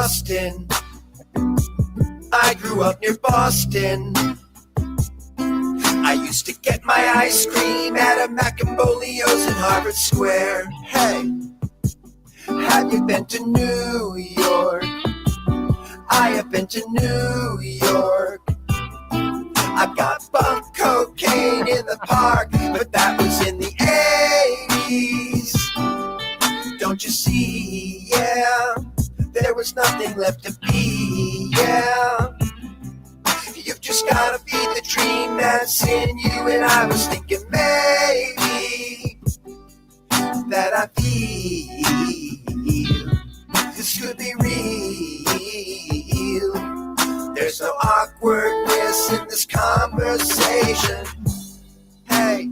Boston. I grew up near Boston. I used to get my ice cream at a Macambolio's in Harvard Square. Hey, have you been to New York? I have been to New York. I got bunk cocaine in the park, but that was in the 80s. Don't you see, yeah, there was nothing left to be, yeah. You've just gotta feed the dream that's in you, and I was thinking maybe that I feel this could be real. There's no awkwardness in this conversation. Hey,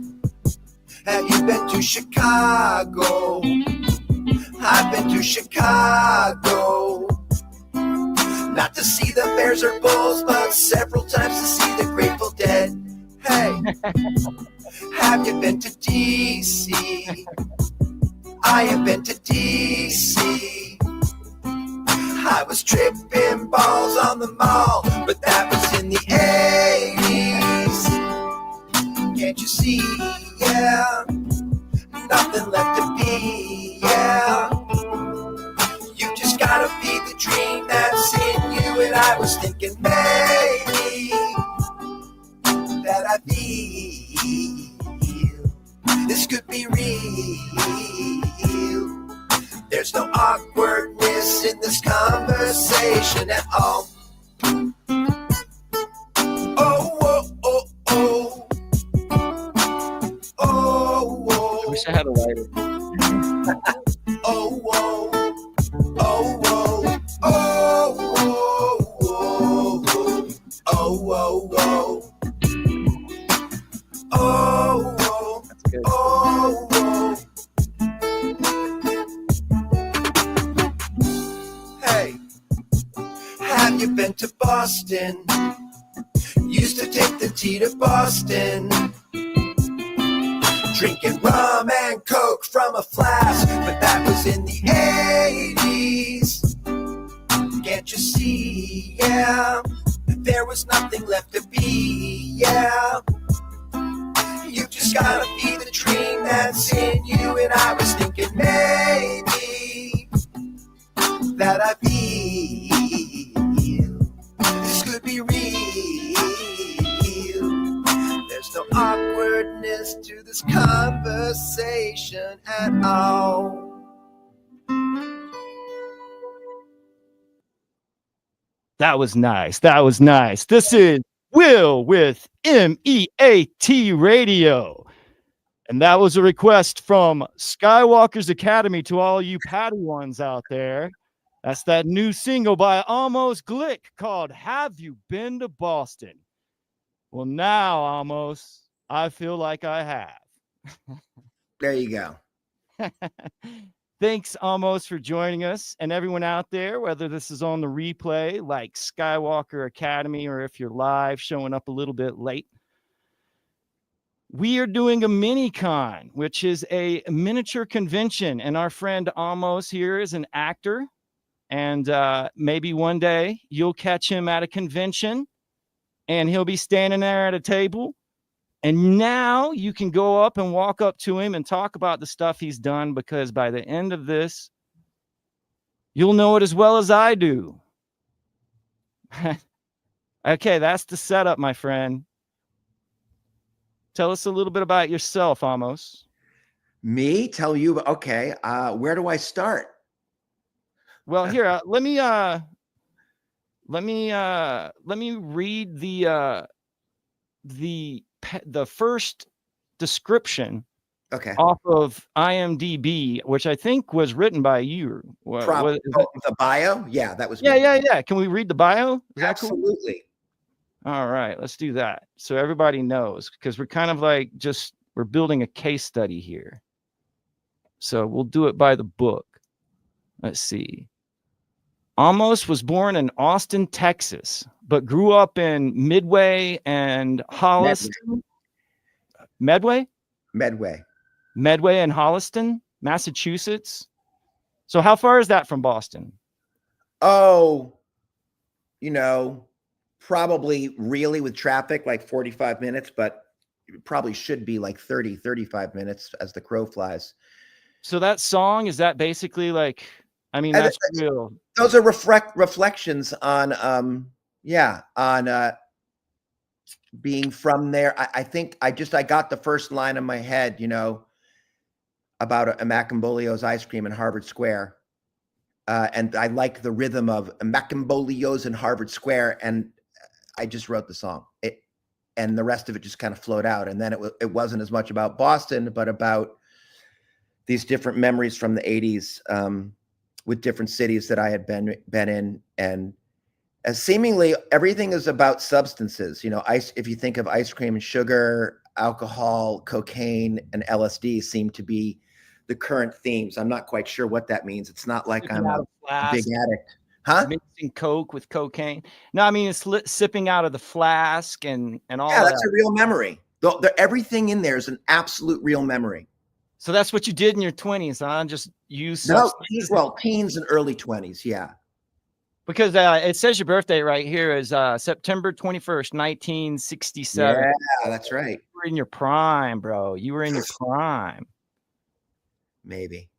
have you been to Chicago? I've been to Chicago. Not to see the Bears or Bulls, but several times to see the Grateful Dead. Hey, have you been to D.C.? I have been to D.C. I was tripping balls on the mall, but that was in the 80s. Can't you see, yeah, nothing left to be, yeah. You just gotta feed the dream that's in you, and I was thinking maybe that I feel this could be real. There's no awkwardness in this conversation at all. Oh, oh, oh, oh. Oh, oh. I wish I had a lighter. Oh, whoa. Oh, whoa. Oh, whoa. Oh, whoa, whoa. Oh, whoa. That's good. Oh, whoa. Hey, have you been to Boston? Used to take the T to Boston. Drinking rum and coke from a flask, but that was in the 80s. Can't you see, yeah, there was nothing left to be, yeah. You just gotta feed the dream that's in you, and I was thinking maybe that I feel this could be real. There's no awkwardness to this conversation at all. That was nice. That was nice. This is Will with MEAT Radio. And that was a request from Skywalker's Academy to all you Padawans out there. That's that new single by Amos Glick called Have You Been to Boston? Well, now, Amos, I feel like I have. There you go. Thanks, Amos, for joining us, and everyone out there, whether this is on the replay like Skywalker Academy or if you're live showing up a little bit late. We are doing a mini-con, which is a miniature convention, and our friend Amos here is an actor, and maybe one day you'll catch him at a convention, and he'll be standing there at a table. And now you can go up and walk up to him and talk about the stuff he's done, because by the end of this, you'll know it as well as I do. Okay, that's the setup, my friend. Tell us a little bit about yourself, Amos. Me? Tell you? Okay. Where do I start? Well, here, let me read the first description, okay, off of IMDb, which I think was written by you. Probably. The bio? Yeah, that was me. Me. Yeah. Can we read the bio? Is Absolutely. That cool? All right, let's do that. So everybody knows, because we're kind of like we're building a case study here. So we'll do it by the book. Let's see. Amos was born in Austin, Texas, but grew up in Medway and Holliston. Medway and Holliston, Massachusetts. So how far is that from Boston? Oh, probably really with traffic, like 45 minutes, but it probably should be like 30, 35 minutes as the crow flies. So that song, is that basically like, I mean, And that's real. those are reflections on, being from there. I think I got the first line in my head, about a Macambolio's ice cream in Harvard Square. And I like the rhythm of Macambolio's in Harvard Square. And I just wrote the song. And the rest of it just kind of flowed out. And then it wasn't as much about Boston, but about these different memories from the 80s, with different cities that I had been in. And as seemingly everything is about substances, if you think of ice cream and sugar, alcohol, cocaine, and LSD seem to be the current themes. I'm not quite sure what that means. It's not like I'm a big addict. Huh? Mixing Coke with cocaine. No, I mean, it's sipping out of the flask and all that. Yeah, that's that. a real memory. Everything in there is an absolute real memory. So that's what you did in your 20s, huh? Just use teens and early 20s, yeah. Because it says your birthday right here is September 21st, 1967. Yeah, that's right. You were in your prime, bro. You were in your prime. Maybe.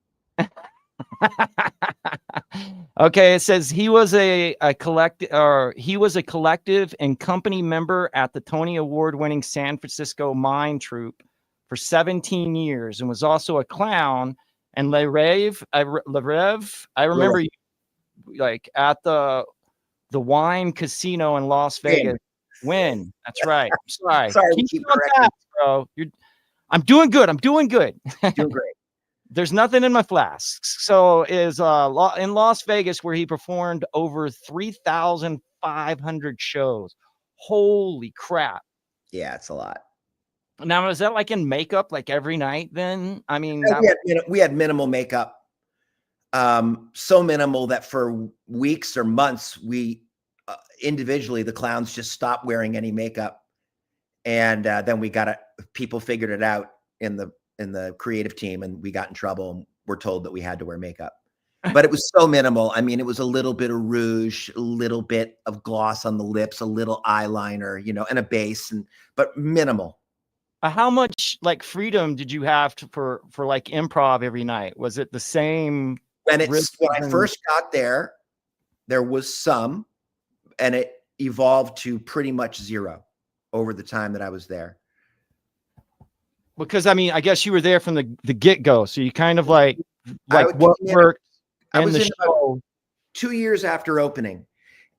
Okay, it says he was a collective and company member at the Tony Award-winning San Francisco Mime Troupe for 17 years and was also a clown. And Reve, I remember you like at the Wynn Casino in Las Vegas. Wynn, that's right. I'm sorry. Keep correcting, bro. I'm doing good. Doing great. There's nothing in my flasks. So is in Las Vegas, where he performed over 3,500 shows. Holy crap. Yeah, it's a lot. Now, is that like in makeup, like every night then? I mean, we had minimal makeup. So minimal that for weeks or months, we individually, the clowns just stopped wearing any makeup. And then people figured it out in the creative team, and we got in trouble and we're told that we had to wear makeup. But it was so minimal. I mean, it was a little bit of rouge, a little bit of gloss on the lips, a little eyeliner, and a base, but minimal. How much like freedom did you have for like improv every night? Was it the same? When I first got there was some, and it evolved to pretty much zero over the time that I was there. Because I mean, I guess you were there from the get-go, so you kind of like what worked. I was in about 2 years after opening,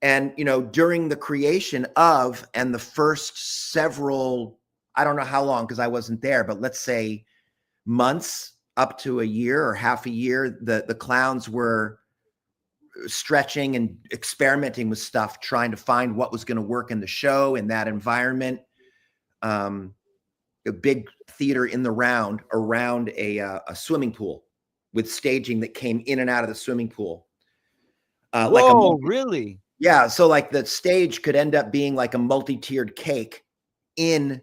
and during the creation of and the first several, I don't know how long because I wasn't there, but let's say months up to a year or half a year, the clowns were stretching and experimenting with stuff, trying to find what was going to work in the show in that environment. A big theater in the round around a swimming pool with staging that came in and out of the swimming pool. Really? Yeah. So like the stage could end up being like a multi-tiered cake in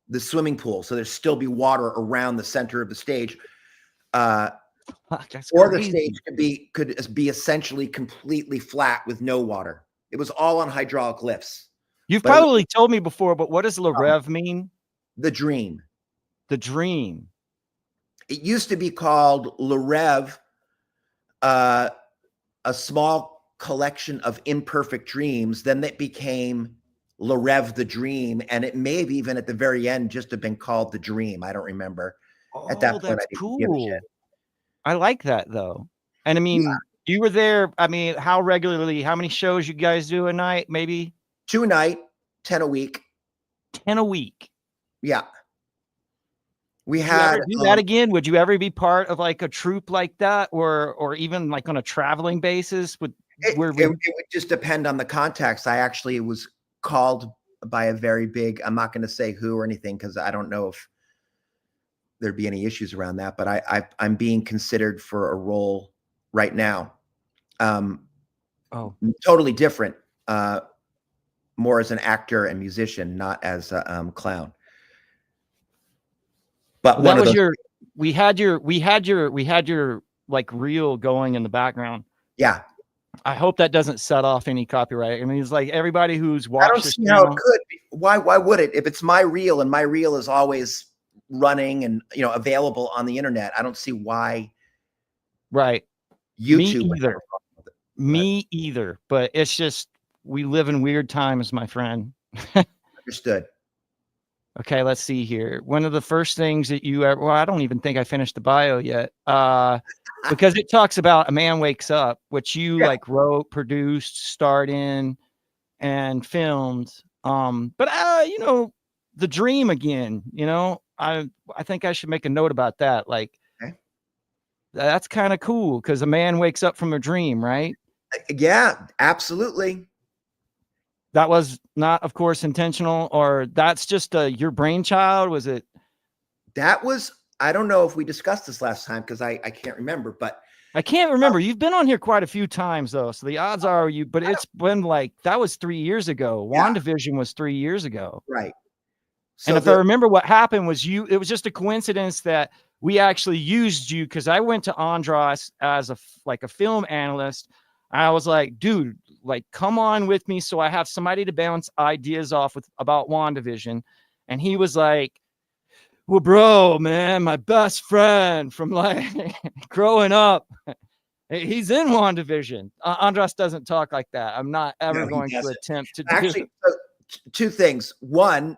the swimming pool. So there'd still be water around the center of the stage. Or the stage could be essentially completely flat with no water. It was all on hydraulic lifts. You've probably told me before, but what does Reve mean? The dream. The dream. It used to be called Reve, a small collection of imperfect dreams. Then it became Reve the Dream, and it may have even at the very end just have been called The Dream. I don't remember. At that point, that's cool. I like that though. And I mean, you were there. I mean, how regularly? How many shows you guys do a night? Maybe 2 a night, 10 a week. 10 a week. Yeah. We had do that again. Would you ever be part of like a troupe like that, or even like on a traveling basis? It would just depend on the context. I actually was called by a very big, I'm not going to say who or anything because I don't know if there'd be any issues around that, but I'm being considered for a role right now. Totally different. More as an actor and musician, not as a clown. But that was we had your like reel going in the background. Yeah. I hope that doesn't set off any copyright. I mean, it's like everybody who's I watched don't this see how it channel. could be. Why would it? If it's my reel and my reel is always running and available on the internet, I don't see why Right. YouTube Me would have either. a problem with it. Me either. But it's just we live in weird times, my friend. Understood. Okay, let's see here. One of the first things that you ever, well, I don't even think I finished the bio yet. Because it talks about A Man Wakes Up, which you Yeah. like wrote, produced, starred in, and filmed. But the dream again, I think I should make a note about that. Like Okay. that's kind of cool because a man wakes up from a dream, right? Yeah, absolutely. That was not, of course, intentional, or that's just your brainchild. Was it? That was, I don't know if we discussed this last time because I can't remember, but I can't remember. You've been on here quite a few times though. So the odds are but it's been like, that was 3 years ago. Yeah. WandaVision was 3 years ago. right. And if I remember what happened was it was just a coincidence that we actually used you because I went to Andros as a film analyst. I was like, dude, like, come on with me. So I have somebody to bounce ideas off with about WandaVision. And he was like, well, bro, man, my best friend from like growing up, he's in WandaVision. Andros doesn't talk like that. I'm not ever going to attempt to actually, so, two things. One,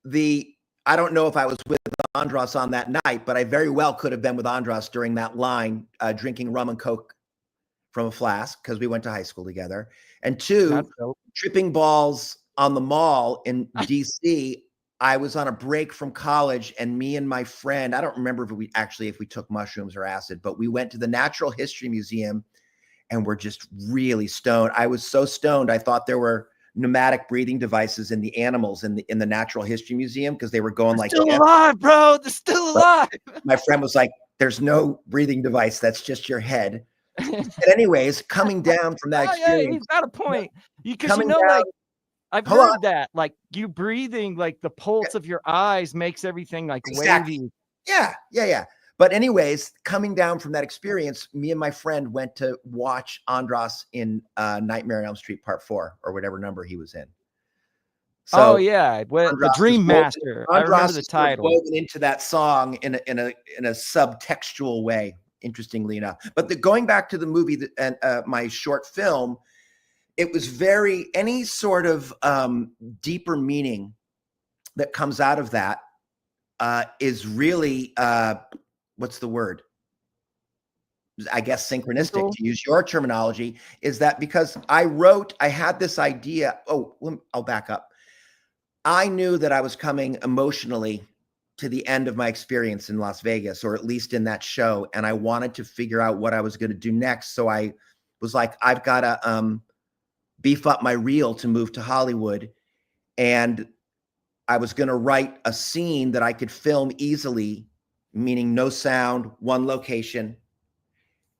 I don't know if I was with Andros on that night, but I very well could have been with Andros during that line, drinking rum and Coke from a flask because we went to high school together. And two, tripping balls on the mall in DC. I was on a break from college and me and my friend, I don't remember if we took mushrooms or acid, but we went to the Natural History Museum and we're just really stoned. I was so stoned. I thought there were pneumatic breathing devices in the animals in the Natural History Museum because they were going they're like still alive, bro. They're still alive. My friend was like, there's no breathing device. That's just your head. But anyways, coming down from that experience. Yeah, he's got a point. Because down, like I've heard that, like you breathing, like the pulse of your eyes makes everything like wavy. Yeah. But anyways, coming down from that experience, me and my friend went to watch Andros in Nightmare on Elm Street Part 4 or whatever number he was in. So, the Dream Master. I remember the title. Woven into that song in a subtextual way, interestingly enough. But going back to the movie and my short film, it was any sort of deeper meaning that comes out of that is really what's the word? I guess synchronistic, to use your terminology, is that because I had this idea. I'll back up. I knew that I was coming emotionally to the end of my experience in Las Vegas, or at least in that show. And I wanted to figure out what I was going to do next. So I was like, I've got to beef up my reel to move to Hollywood. And I was going to write a scene that I could film easily, meaning no sound, one location,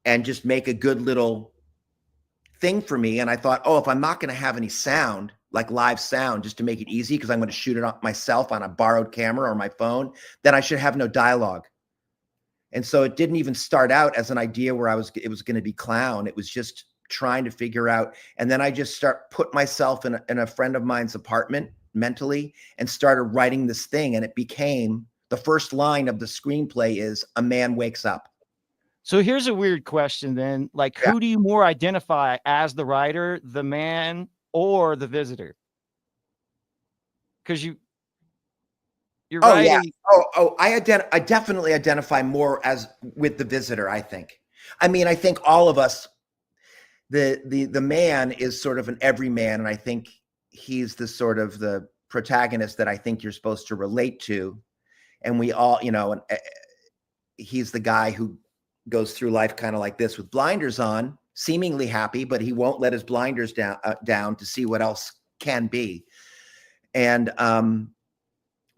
and just make a good little thing for me. And I thought, if I'm not going to have any sound, like live sound, just to make it easy, because I'm going to shoot it up myself on a borrowed camera or my phone, then I should have no dialogue. And so it didn't even start out as an idea where it was going to be clown. It was just trying to figure out. And then I just put myself in a friend of mine's apartment mentally and started writing this thing. And it became, the first line of the screenplay is A Man Wakes Up. So here's a weird question then. Like, who do you more identify as the writer, the man or the visitor? Because you're right. Yeah. I definitely identify more with the visitor, I think. I mean, I think all of us, the man is sort of an everyman, and I think he's the sort of the protagonist that I think you're supposed to relate to. And we all, and he's the guy who goes through life kind of like this with blinders on, seemingly happy, but he won't let his blinders down to see what else can be. And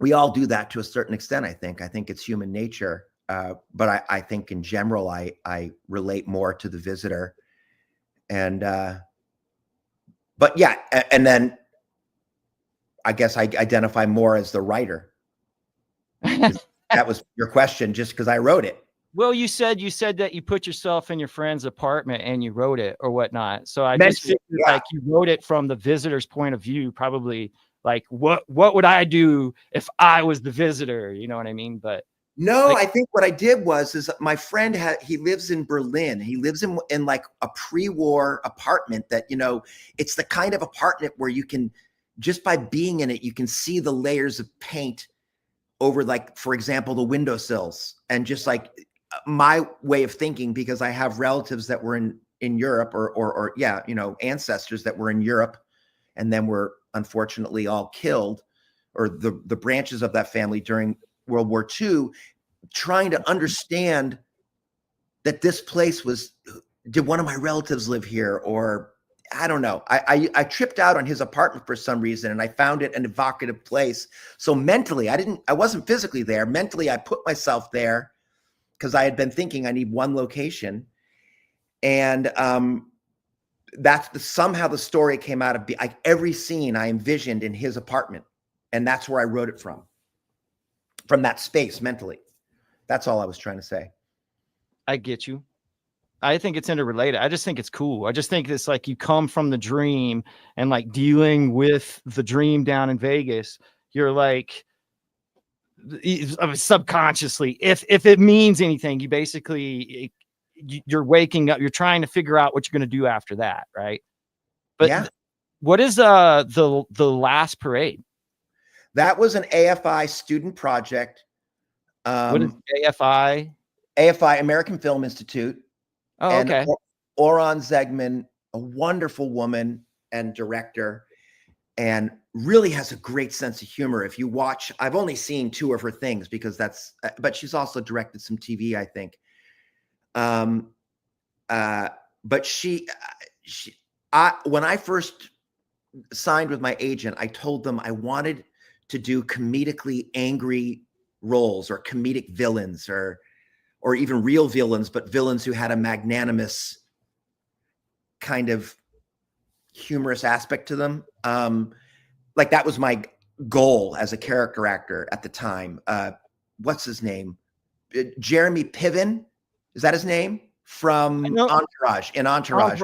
we all do that to a certain extent, I think. I think it's human nature. But I think in general, I relate more to the visitor. And but yeah, and then I guess I identify more as the writer. That was your question, just because I wrote it. Well, you said that you put yourself in your friend's apartment and you wrote it or whatnot. So I just Mentally, figured yeah. like you wrote it from the visitor's point of view, probably like what would I do if I was the visitor? You know what I mean? But No, like, I think what I did is my friend he lives in Berlin. He lives in like a pre-war apartment that, you know, it's the kind of apartment where you can, just by being in it, you can see the layers of paint over, like, for example, the windowsills. And just like my way of thinking, because I have relatives that were in Europe or yeah, you know, ancestors that were in Europe and then were unfortunately all killed, or the branches of that family during World War II, trying to understand that this place was, did one of my relatives live here? Or I don't know. I tripped out on his apartment for some reason, and I found it an evocative place. So mentally, I wasn't physically there. Mentally, I put myself there because I had been thinking I need one location. And somehow the story came out of like every scene I envisioned in his apartment. And that's where I wrote it from that space mentally. That's all I was trying to say. I get you. I think it's interrelated. I just think it's cool. I just think it's like you come from the dream and like dealing with the dream down in Vegas. You're like subconsciously, if it means anything, you basically you're waking up. You're trying to figure out what you're going to do after that, right? But yeah. What is the last parade? That was an AFI student project. What is AFI? AFI, American Film Institute. Oh, and okay. Oron Zegman, a wonderful woman and director, and really has a great sense of humor. If you watch, I've only seen 2 of her things because but she's also directed some TV, I think. But when I first signed with my agent, I told them I wanted to do comedically angry roles or comedic villains or even real villains, but villains who had a magnanimous kind of humorous aspect to them. Like that was my goal as a character actor at the time. What's his name? Jeremy Piven. Is that his name? From Entourage. In Entourage.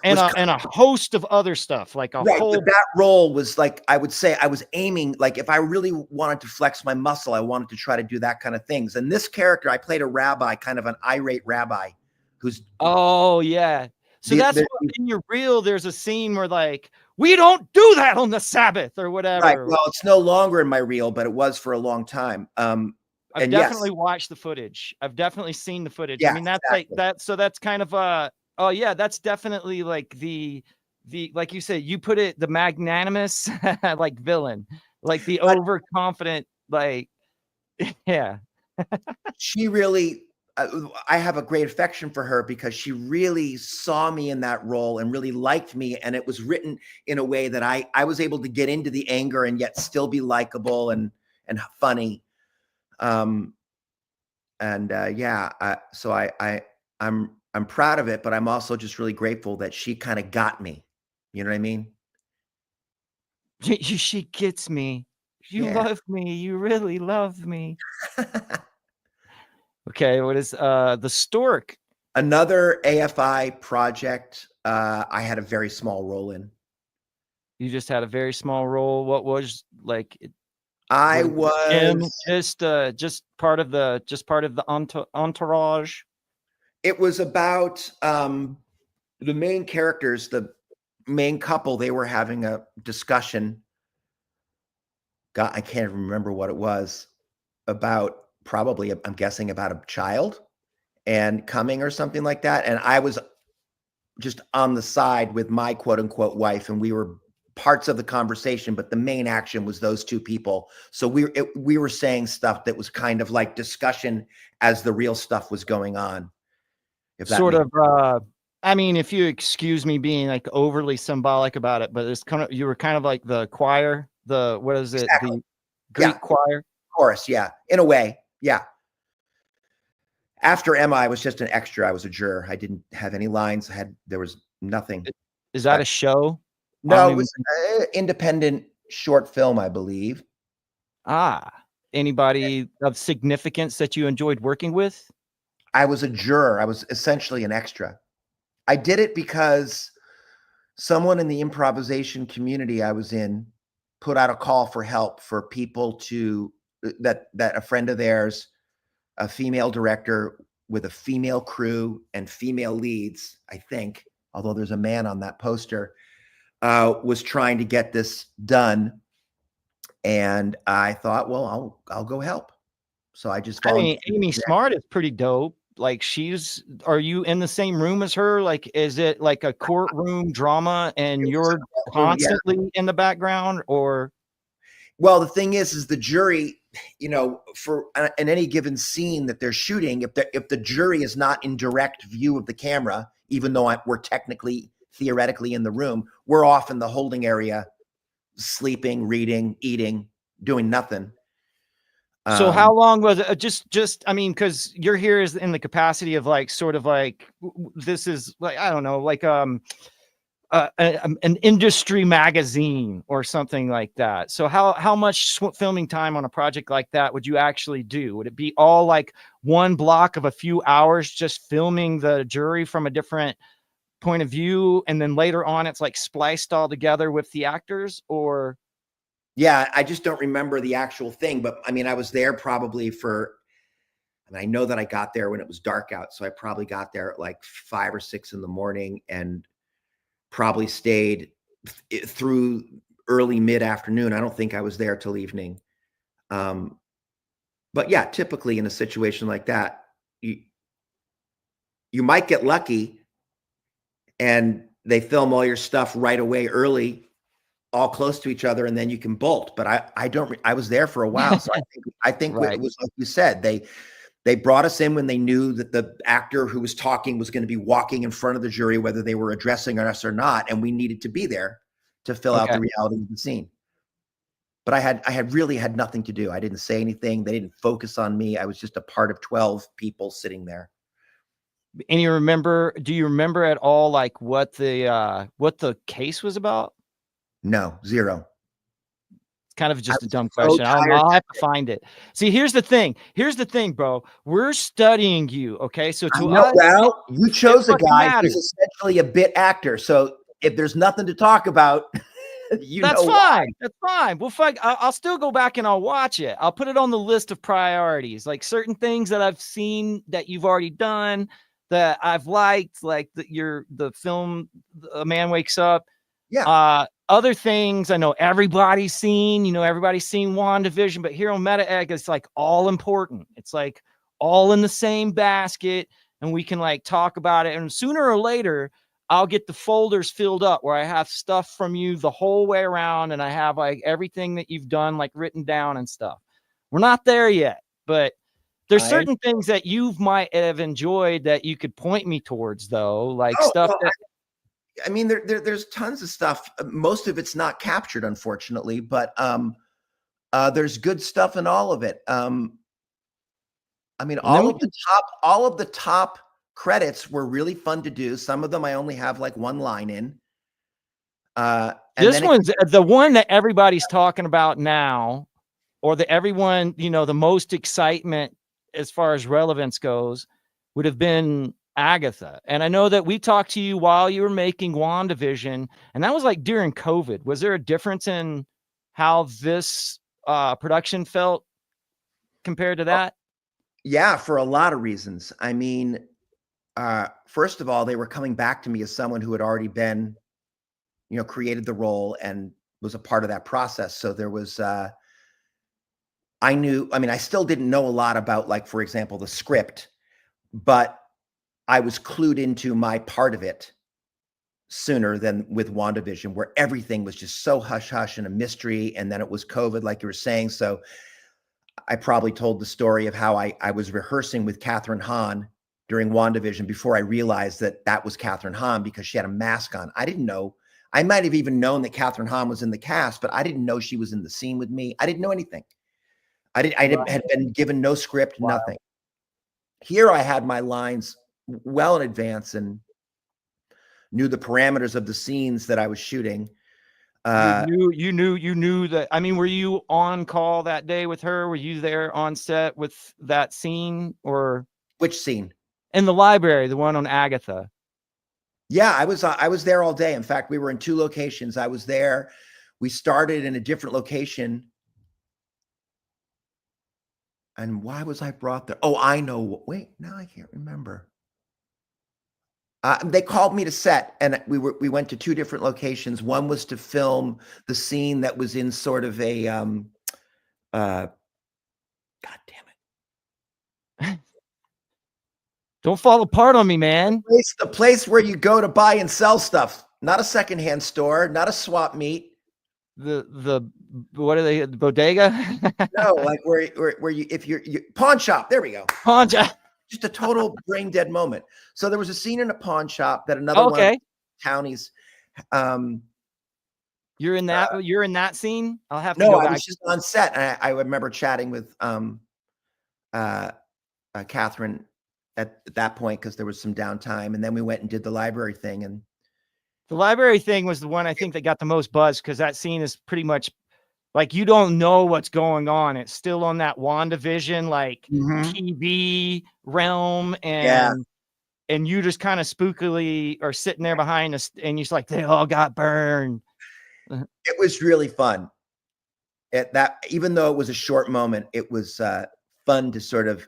And a host of other stuff, like a whole. But that role was like, I would say I was aiming, like if I really wanted to flex my muscle, I wanted to try to do that kind of things. And this character, I played a rabbi, kind of an irate rabbi who's. Oh, yeah. So that's what, in your reel, there's a scene where like, we don't do that on the Sabbath or whatever. Right. Well, it's no longer in my reel, but it was for a long time. I've definitely watched the footage. I've definitely seen the footage. Yeah, I mean, that's exactly. Like that. So that's kind of oh yeah, that's definitely like the like you said, you put it, the magnanimous like villain, like the overconfident, like yeah. She really, I have a great affection for her because she really saw me in that role and really liked me. And it was written in a way that I was able to get into the anger and yet still be likable and funny. So I'm proud of it, but I'm also just really grateful that she kind of got me. You know what I mean? She gets me. You love me. You really love me. Okay, what is the Stork? Another AFI project. I had a very small role in. You just had a very small role. What was like? I was just part of the entourage. It was about the main characters, the main couple. They were having a discussion. God, I can't remember what it was about. Probably, I'm guessing about a child and coming or something like that. And I was just on the side with my quote unquote wife, and we were parts of the conversation, but the main action was those 2 people. So we were saying stuff that was kind of like discussion as the real stuff was going on. Sort of, I mean, if you excuse me being like overly symbolic about it, but it's kind of, you were kind of like the choir, what is it? Exactly. The Greek choir? Chorus, yeah. In a way, yeah. After Emma, I was just an extra. I was a juror. I didn't have any lines. There was nothing. Is that a show? No, it was an independent short film, I believe. Anybody of significance that you enjoyed working with? I was a juror. I was essentially an extra. I did it because someone in the improvisation community I was in put out a call for help for people to that a friend of theirs, a female director with a female crew and female leads, I think, although there's a man on that poster, was trying to get this done. And I thought, well, I'll go help. So I just I mean, volunteered. Amy Smart is pretty dope. Like are you in the same room as her? Like, is it like a courtroom drama and you're constantly in the background, or? Well, the thing is the jury, you know, for in any given scene that they're shooting, if the jury is not in direct view of the camera, even though we're theoretically in the room, we're off in the holding area, sleeping, reading, eating, doing nothing. So how long was it? Just, I mean, because you're here is in the capacity of like, sort of like, this is like, I don't know, like an industry magazine or something like that. So how much filming time on a project like that would you actually do? Would it be all like one block of a few hours just filming the jury from a different point of view, and then later on it's like spliced all together with the actors? Or? Yeah, I just don't remember the actual thing, but I mean, I was there probably I know that I got there when it was dark out. So I probably got there at like 5 or 6 in the morning and probably stayed through early mid-afternoon. I don't think I was there till evening. But yeah, typically in a situation like that, you might get lucky and they film all your stuff right away early, all close to each other, and then you can bolt. But I was there for a while. So I think Right. It was like you said, they brought us in when they knew that the actor who was talking was going to be walking in front of the jury, whether they were addressing us or not. And we needed to be there to fill out the reality of the scene. But I really had nothing to do. I didn't say anything. They didn't focus on me. I was just a part of 12 people sitting there. And do you remember at all, like what the case was about? No, zero. It's kind of just a dumb question. I'll have to find it. See, here's the thing, bro. We're studying you. Okay. So well, you chose a guy who's essentially a bit actor. So if there's nothing to talk about, that's fine. That's fine. We'll find. I'll still go back and I'll watch it. I'll put it on the list of priorities, like certain things that I've seen that you've already done that I've liked, like the film A Man Wakes Up. Yeah. Other things I know everybody's seen, everybody's seen WandaVision, but here on Meta Egg, it's like all important. It's like all in the same basket, and we can like talk about it. And sooner or later, I'll get the folders filled up where I have stuff from you the whole way around, and I have like everything that you've done, like written down and stuff. We're not there yet, but there's certain things that you might have enjoyed that you could point me towards, though, like stuff that. I mean, there's tons of stuff. Most of it's not captured, unfortunately, but there's good stuff in all of it. I mean, all of the top credits were really fun to do. Some of them I only have like one line in. This one's the one that everybody's talking about now, or the most excitement as far as relevance goes would have been Agatha. And I know that we talked to you while you were making WandaVision, and that was like during COVID. Was there a difference in how this production felt compared to that? Yeah, for a lot of reasons. I mean, first of all, they were coming back to me as someone who had already been, created the role and was a part of that process. So there was, I still didn't know a lot about, like, for example, the script, but I was clued into my part of it sooner than with WandaVision, where everything was just so hush hush and a mystery. And then it was COVID, like you were saying. So I probably told the story of how I was rehearsing with Catherine Hahn during WandaVision before I realized that was Catherine Hahn because she had a mask on. I didn't know. I might have even known that Catherine Hahn was in the cast, but I didn't know she was in the scene with me. I didn't know anything. I had been given no script, nothing. Here I had my lines well in advance and knew the parameters of the scenes that I was shooting. You knew that. I mean, were you on call that day with her? Were you there on set with that scene, or which scene? In the library, the one on Agatha. Yeah, I was there all day. In fact, we were in 2 locations. I was there. We started in a different location. And why was I brought there? Oh, I know. Wait, now I can't remember. They called me to set, and we went to 2 different locations. One was to film the scene that was in sort of a God damn it. Don't fall apart on me, man. The place where you go to buy and sell stuff, not a secondhand store, not a swap meet. The what are they? The bodega? No, like where you if you're pawn shop. There we go. Pawn shop. Just a total brain dead moment. So there was a scene in a pawn shop that another one of the counties. You're in that. You're in that scene. I'll have to. No, go I back. was just on set. And I remember chatting with Catherine at that point because there was some downtime, and then we went and did the library thing. And the library thing was the one I think that got the most buzz because that scene is pretty much like you don't know what's going on. It's still on that WandaVision like TV realm, and you just kind of spookily are sitting there behind us, and you're just like, they all got burned. It was really fun. Even though it was a short moment, it was fun to sort of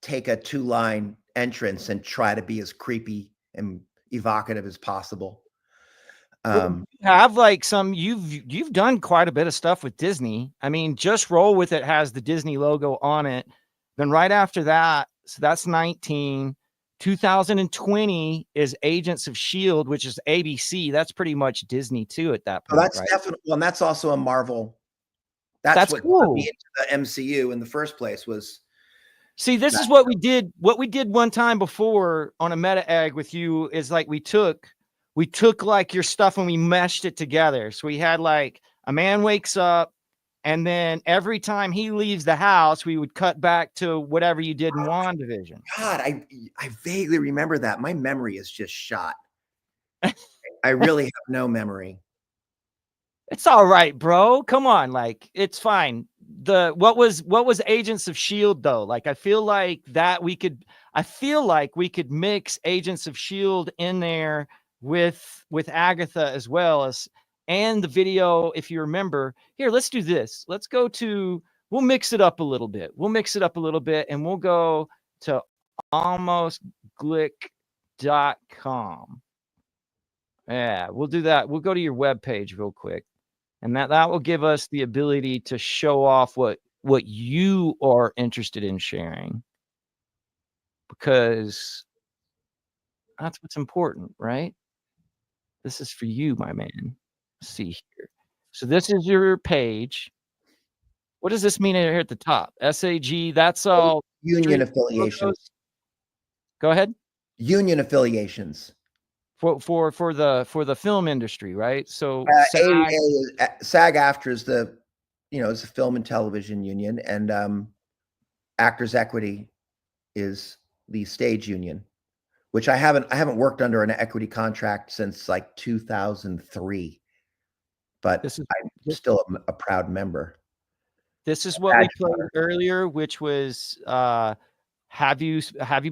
take a 2-line entrance and try to be as creepy and evocative as possible. Have like you've done quite a bit of stuff with Disney. I mean, Just Roll With It has the Disney logo on it. Then right after that, so that's 19. 2020 is Agents of S.H.I.E.L.D., which is ABC. That's pretty much Disney too at that point. That's definitely, and that's also a Marvel. That's what cool. got me into the MCU in the first place was. See, this is what we did. What we did one time before on a meta egg with you is like we took like your stuff and we meshed it together. So we had like a man wakes up, and then every time he leaves the house, we would cut back to whatever you did in WandaVision. God, I vaguely remember that. My memory is just shot. I really have no memory. It's all right, bro. Come on, like it's fine. What was Agents of S.H.I.E.L.D. though? Like I feel like we could mix Agents of S.H.I.E.L.D. in there with Agatha as well as and the video. If you remember, here, let's do this. We'll mix it up a little bit. And we'll go to amosglick.com. Yeah, we'll do that. We'll go to your webpage real quick. And that will give us the ability to show off what you are interested in sharing. Because that's what's important, right? This is for you, my man. Let's see here. So this is your page. What does this mean here at the top? SAG, that's all. Union affiliations. Go ahead. Union affiliations. For the film industry, right? So SAG-AFTRA is is the film and television union, and Actors Equity is the stage union, which I haven't worked under an equity contract since like 2003, but I'm still a proud member. This is what we played earlier, which was have you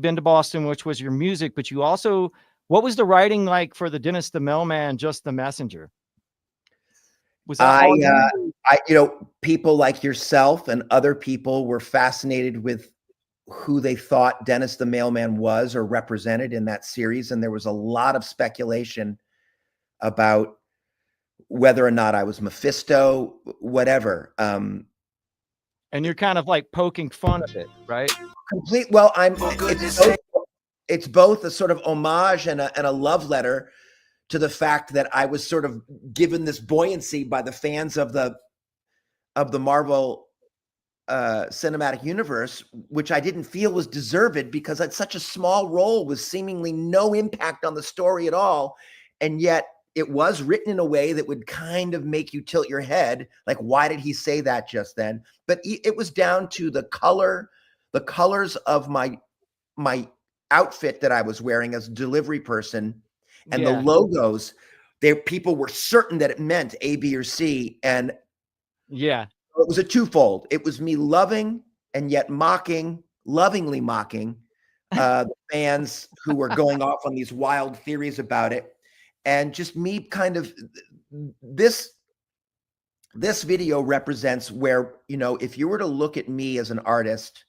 been to Boston, which was your music, but you also. What was the writing like for the Dennis the Mailman, Just the Messenger? Was that people like yourself and other people were fascinated with who they thought Dennis the Mailman was or represented in that series, and there was a lot of speculation about whether or not I was Mephisto, whatever. And you're kind of like poking fun of it, right? Well, it's both a sort of homage and a love letter to the fact that I was sort of given this buoyancy by the fans of the Marvel cinematic universe, which I didn't feel was deserved because it's such a small role with seemingly no impact on the story at all. And yet it was written in a way that would kind of make you tilt your head. Like, why did he say that just then? But it was down to the colors of my outfit that I was wearing as a delivery person, and the logos. People were certain that it meant A, B, or C, and it was a twofold. It was me loving and yet lovingly mocking the fans who were going off on these wild theories about it, and just me kind of this video represents where, you know, if you were to look at me as an artist,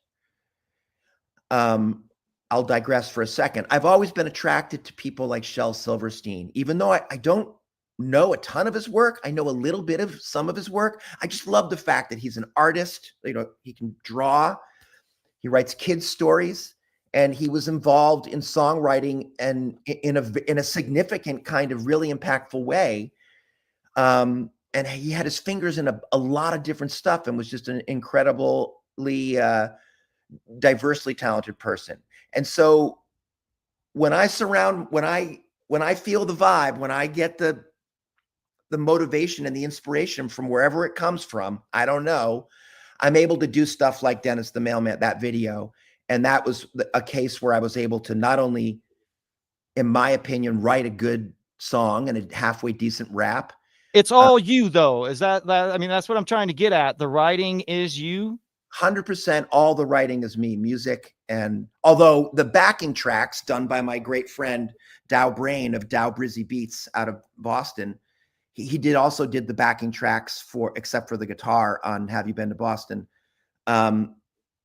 I'll digress for a second. I've always been attracted to people like Shel Silverstein, even though I don't know a ton of his work. I know a little bit of some of his work. I just love the fact that he's an artist. You know, he can draw, he writes kids' stories, and he was involved in songwriting and in a significant kind of really impactful way. And he had his fingers in a lot of different stuff and was just an incredibly diversely talented person. And so when I feel the vibe, when I get the motivation and the inspiration from wherever it comes from, I don't know, I'm able to do stuff like Dennis the Mailman, that video. And that was a case where I was able to not only, in my opinion, write a good song and a halfway decent rap. It's all you, though. Is that, I mean, that's what I'm trying to get at. The writing is you. 100%. All the writing is me, music. And although the backing tracks done by my great friend Dow Brain of Dow Brizzy Beats out of Boston, he also did the backing tracks except for the guitar on Have You Been to Boston?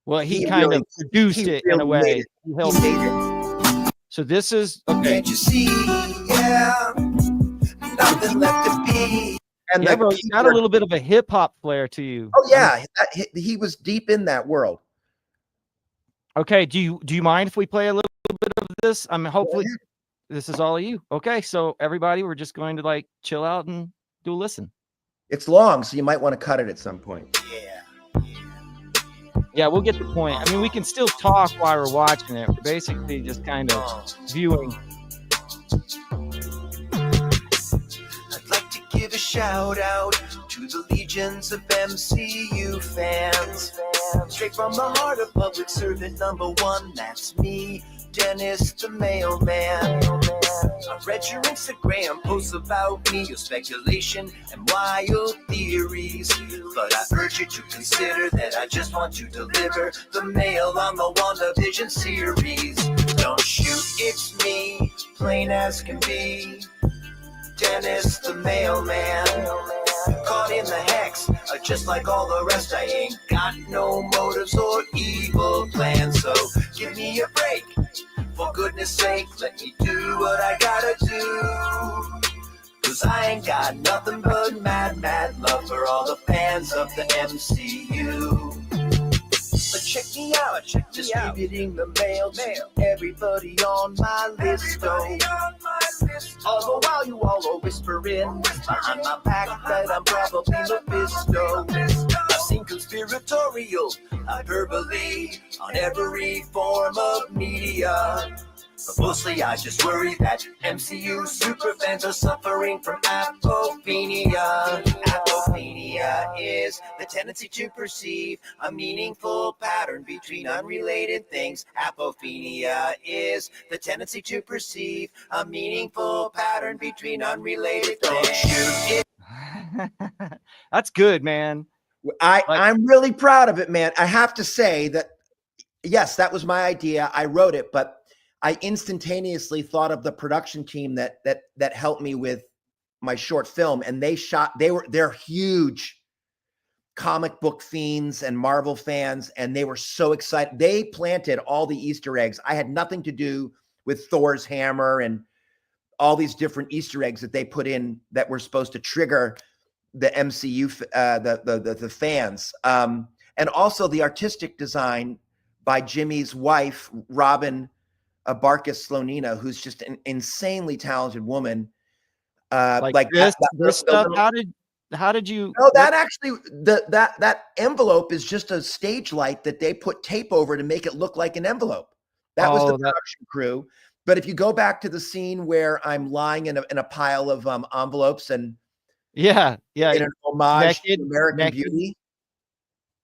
Well, he kind really, of produced it in a way. He made it. So this is okay. Can't you see? Yeah, nothing left to be. And yeah, you got a little bit of a hip hop flair to you. Oh yeah, he was deep in that world. Okay, do you mind if we play a little bit of this? I mean, hopefully this is all of you. Okay, so everybody, we're just going to like chill out and do a listen. It's long, so you might want to cut it at some point. Yeah, we'll get the point. I mean, we can still talk while we're watching it. We're basically just kind of viewing. I'd like to give a shout out to the legions of MCU fans. Straight from the heart of public servant number one, that's me, Dennis the Mailman. I've read your Instagram posts about me, your speculation and wild theories. But I urge you to consider that I just want to deliver the mail on the WandaVision series. Don't shoot, it's me, plain as can be, Dennis the Mailman. Caught in the hex, just like all the rest. I ain't got no motives or evil plans, so give me a break. For goodness sake, let me do what I gotta do. Cause I ain't got nothing but mad love for all the fans of the MCU. But check me out, distributing the mail to everybody on my list. All the while you all are whispering behind my back that I'm probably Mephisto. I've seen conspiratorial hyperbole on every form of media. But mostly I just worry that MCU superfans are suffering from apophenia. Apophenia is the tendency to perceive a meaningful pattern between unrelated things. Apophenia is the tendency to perceive a meaningful pattern between unrelated things. That's good, man. I'm really proud of it, man. I have to say that, yes, that was my idea. I wrote it, but I instantaneously thought of the production team that helped me with my short film, and they're huge comic book fiends and Marvel fans, and they were so excited. They planted all the Easter eggs. I had nothing to do with Thor's hammer and all these different Easter eggs that they put in that were supposed to trigger the MCU, the fans, and also the artistic design by Jimmy's wife, Robin Barkis Slonina, who's just an insanely talented woman. Like this stuff. How did you? No, that actually that envelope is just a stage light that they put tape over to make it look like an envelope. That was the production crew. But if you go back to the scene where I'm lying in a pile of envelopes and in an homage to American Beauty.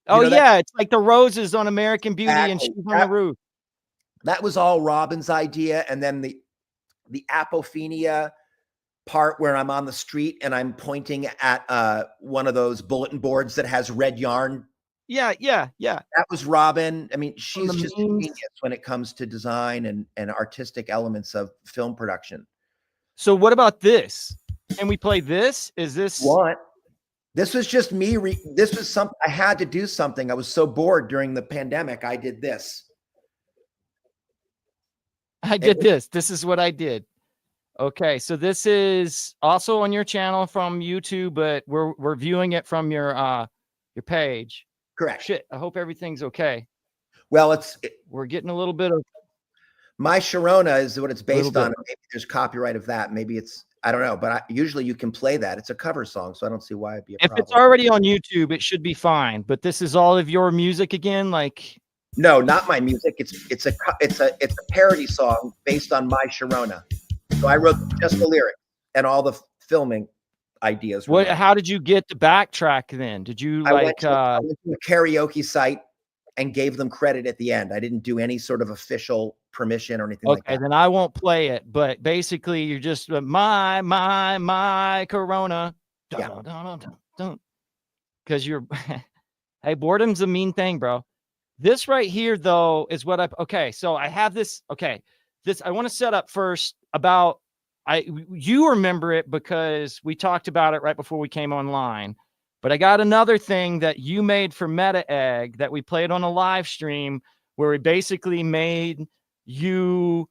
Oh yeah, it's like the roses on American Beauty, and she's on the roof. That was all Robin's idea, and then the apophenia part where I'm on the street and I'm pointing at one of those bulletin boards that has red yarn Yeah. That was Robin. I mean, she's the just a memes. genius when it comes to design and artistic elements of film production. So what about this? Can we play this? Is this What? This was just me. This was something I had to do something. I was so bored during the pandemic. I did this. I did this. This is what I did. Okay, so this is also on your channel from YouTube, but we're viewing it from your page. Correct. Shit, I hope everything's okay. Well, we're getting a little bit of My Sharona is what it's based on. Maybe there's copyright of that. Maybe it's, I don't know, but usually you can play that. It's a cover song, so I don't see why it'd be a problem. If it's already on YouTube, it should be fine. But this is all of your music again, like. No, not my music. It's a parody song based on My Sharona. So I wrote just the lyrics and all the filming ideas. How did you get the backtrack then? Did you I went to a karaoke site and gave them credit at the end. I didn't do any sort of official permission or anything like that. Okay, then I won't play it. But basically, you're just my Corona. Because you're, hey, boredom's a mean thing, bro. This right here, though, is what okay, so I have this, okay, this, I want to set up first about, you remember it because we talked about it right before we came online, but I got another thing that you made for Meta Egg that we played on a live stream where we basically made you,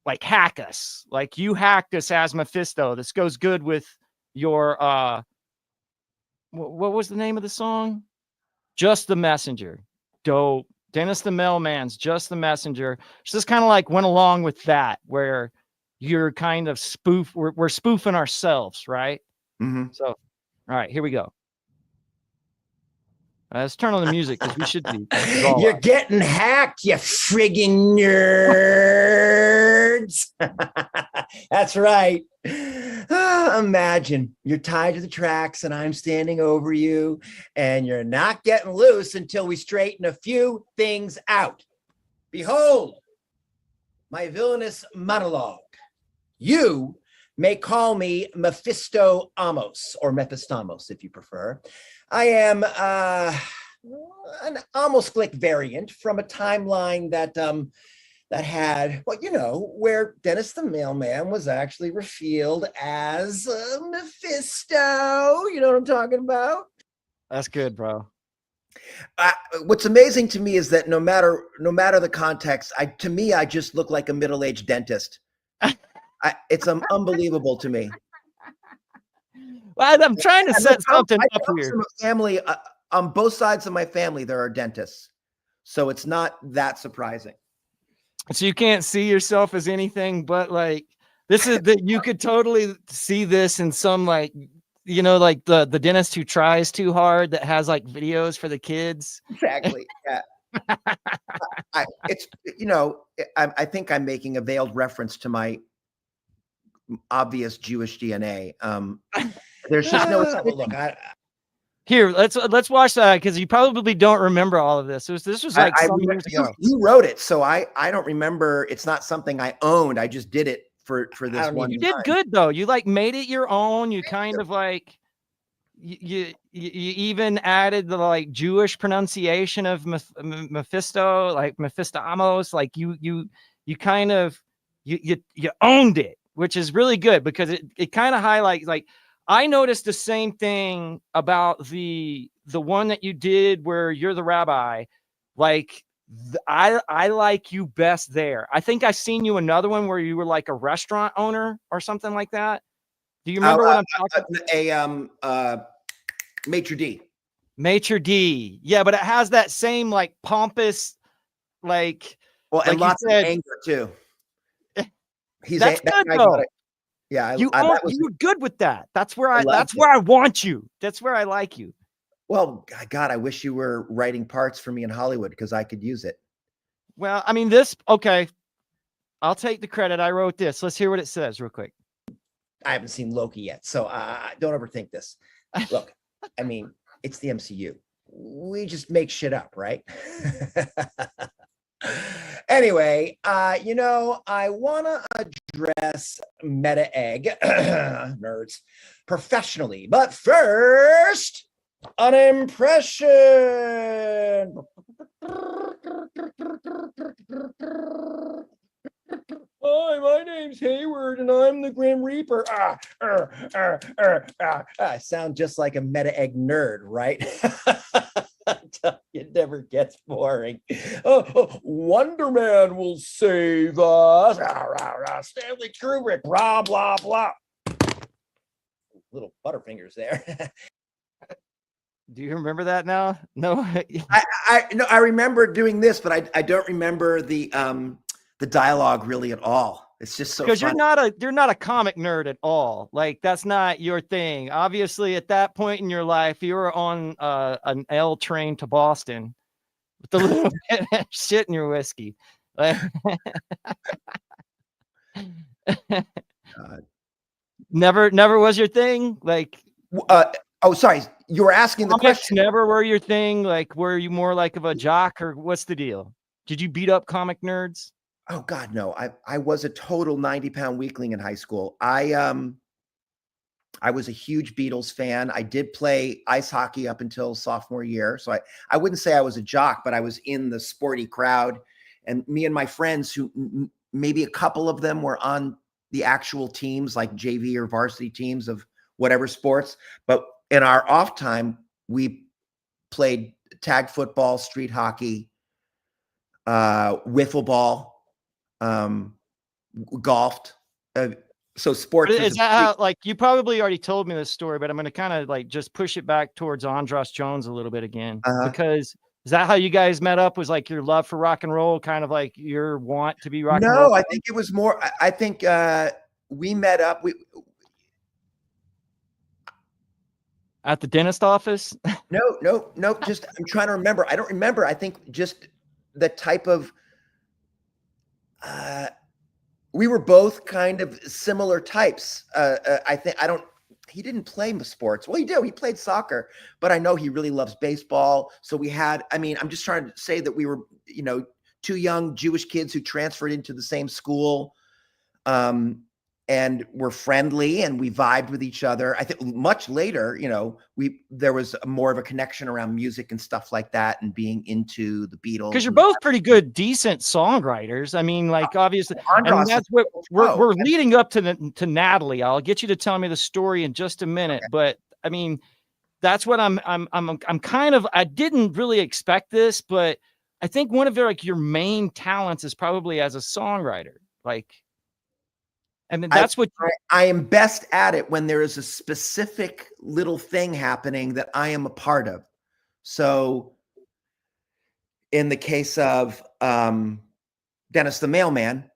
like, hack us. Like, you hacked us as Mephisto. This goes good with your, what was the name of the song? Just the Messenger. Dope. Dennis the Mailman's Just the Messenger. So this kind of like went along with that, where you're kind of we're spoofing ourselves, right? Mm-hmm. So, all right, here we go. Let's turn on the music because we should be. You're getting hacked, you friggin' nerds. That's right. Imagine you're tied to the tracks and I'm standing over you and you're not getting loose until we straighten a few things out. Behold, my villainous monologue. You may call me Mephisto Amos, or Mephistamos if you prefer. I am an Amos Glick variant from a timeline that had, well, you know, where Dennis the Mailman was actually revealed as Mephisto. You know what I'm talking about? That's good, bro. What's amazing to me is that no matter the context, to me, I just look like a middle-aged dentist. It's unbelievable to me. Well, I'm trying to set something up here. From a family, on both sides of my family, there are dentists, so it's not that surprising. So you can't see yourself as anything but like this is that you could totally see this in some, like, you know, like the dentist who tries too hard that has like videos for the kids. Exactly. Yeah. It's, you know, I think I'm making a veiled reference to my obvious Jewish DNA. There's just no look. Here, let's watch that because you probably don't remember all of this. This was like some years ago. You wrote it, so I don't remember. It's not something I owned. I just did it for this one. You did good though. You like made it your own. You kind of like you even added the like Jewish pronunciation of Mephisto, like Mephistamos. Like you kind of you owned it, which is really good because it kind of highlights, like, I noticed the same thing about the one that you did where you're the rabbi. Like, I like you best there. I think I've seen you another one where you were like a restaurant owner or something like that. Do you remember what I'm talking about? Maitre d'. Maitre d'. Yeah, but it has that same like pompous, like, well, and lots of anger too. That's good though. Yeah, you were good with that. That's where I want you. That's where I like you. Well, God, I wish you were writing parts for me in Hollywood because I could use it. Well, I mean, okay. I'll take the credit. I wrote this. Let's hear what it says real quick. I haven't seen Loki yet, so don't overthink this. Look, I mean, it's the MCU. We just make shit up, right? Anyway, you know, I want to address Meta Egg, nerds, professionally. But first, An impression. Hi, my name's Hayward, and I'm the Grim Reaper. I sound just like a meta-egg nerd, right? It never gets boring. Wonder Man will save us. Stanley Kubrick, blah, blah, blah. Little butterfingers there. Do you remember that now? No. I remember doing this, but I don't remember the dialogue really at all. It's just so because funny. you're not a comic nerd at all. Like that's not your thing. Obviously, at that point in your life, you were on an L train to Boston with a little bit of shit in your whiskey. Never was your thing. Like, oh, sorry, you were asking the question. Never were your thing. Like, were you more like of a jock, or what's the deal? Did you beat up comic nerds? Oh God, no. I was a total 90-pound weakling in high school. I was a huge Beatles fan. I did play ice hockey up until sophomore year. So I wouldn't say I was a jock, but I was in the sporty crowd. And me and my friends, who maybe a couple of them were on the actual teams, like JV or varsity teams of whatever sports. But in our off time, we played tag football, street hockey, wiffle ball, golfed. So sports. Is that how, like, you probably already told me this story, but I'm going to kind of like just push it back towards Andros Jones a little bit again, because is that how you guys met up? Was like your love for rock and roll, kind of like your want to be rock and roll? No, I think it was more, I think we met up. At the dentist office? No. Just, I'm trying to remember. I don't remember. I think just the type of, we were both kind of similar types. He didn't play sports. Well, he did. He played soccer, but I know he really loves baseball. So I'm just trying to say that we were, two young Jewish kids who transferred into the same school. And were friendly and we vibed with each other. I think much later, there was more of a connection around music and stuff like that, and being into the Beatles. Because you're both pretty good, decent songwriters. I mean, like, obviously, and that's what we're leading up to Natalie. I'll get you to tell me the story in just a minute, but I mean, that's what I'm kind of, I didn't really expect this, but I think one of your main talents is probably as a songwriter. Like, I mean, that's what I am best at it when there is a specific little thing happening that I am a part of. So in the case of Dennis the Mailman,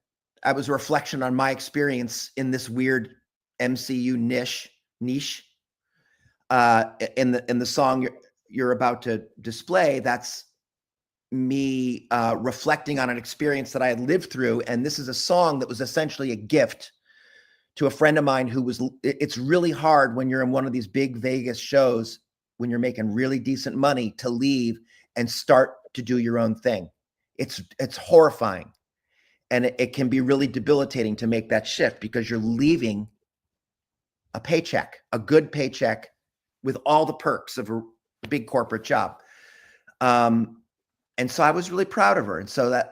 I was a reflection on my experience in this weird MCU niche. In the song you're about to display, that's me reflecting on an experience that I had lived through. And this is a song that was essentially a gift to a friend of mine it's really hard when you're in one of these big Vegas shows, when you're making really decent money, to leave and start to do your own thing. It's horrifying. And it can be really debilitating to make that shift, because you're leaving a paycheck, a good paycheck with all the perks of a big corporate job. And so I was really proud of her. And so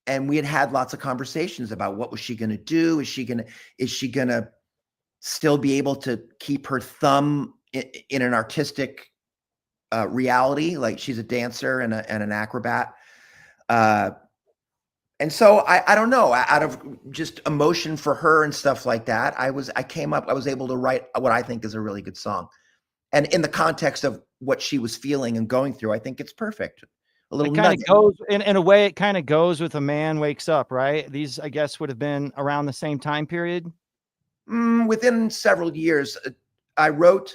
and we had lots of conversations about what was she going to do? Is she going to still be able to keep her thumb in an artistic reality? Like, she's a dancer and an acrobat. And so I don't know, out of just emotion for her and stuff like that, I was able to write what I think is a really good song. And in the context of what she was feeling and going through, I think it's perfect. It kind of goes in a way. It kind of goes with A Man Wakes Up, right? These, I guess, would have been around the same time period. Within several years, I wrote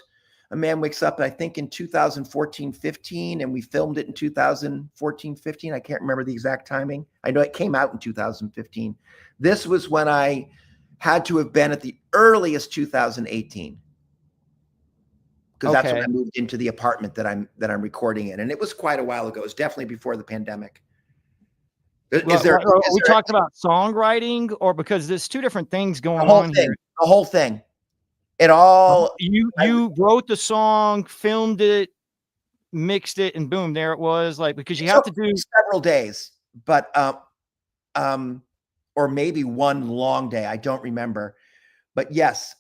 A Man Wakes Up, I think in 2014-15, and we filmed it in 2014-15. I can't remember the exact timing. I know it came out in 2015. This was when I had to have been at the earliest 2018. Because that's when I moved into the apartment that I'm recording in, and it was quite a while ago. It was definitely before the pandemic. Are we talking about songwriting, or because there's two different things going on here? The whole thing. It all. You wrote the song, filmed it, mixed it and boom, there it was. Like, because you have to do several days, but or maybe one long day. I don't remember, but yes,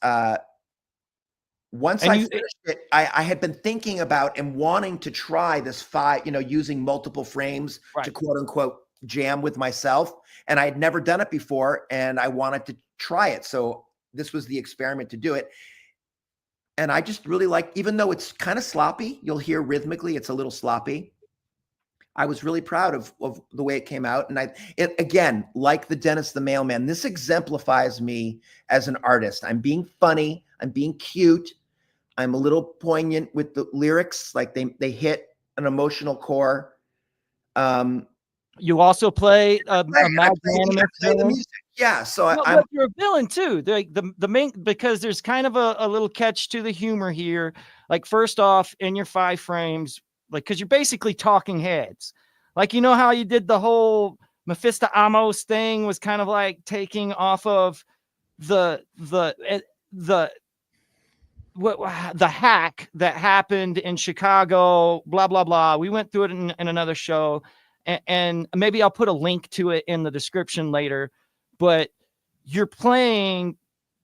once I finished it, I had been thinking about and wanting to try this using multiple frames to quote unquote jam with myself. And I had never done it before and I wanted to try it. So this was the experiment to do it. And I just really even though it's kind of sloppy, you'll hear rhythmically, it's a little sloppy. I was really proud of the way it came out. And again, like the Dennis the Mailman, this exemplifies me as an artist. I'm being funny. I'm being cute. I'm a little poignant with the lyrics. Like they hit an emotional core. You also play a magnanimous villain. Yeah, so but you're a villain too. The main, because there's kind of a little catch to the humor here. Like, first off, in your 5 frames, like, because you're basically talking heads. Like, you know how you did the whole Mephisto Amos thing was kind of like taking off of the hack that happened in Chicago, blah, blah, blah. We went through it in another show, and maybe I'll put a link to it in the description later, but you're playing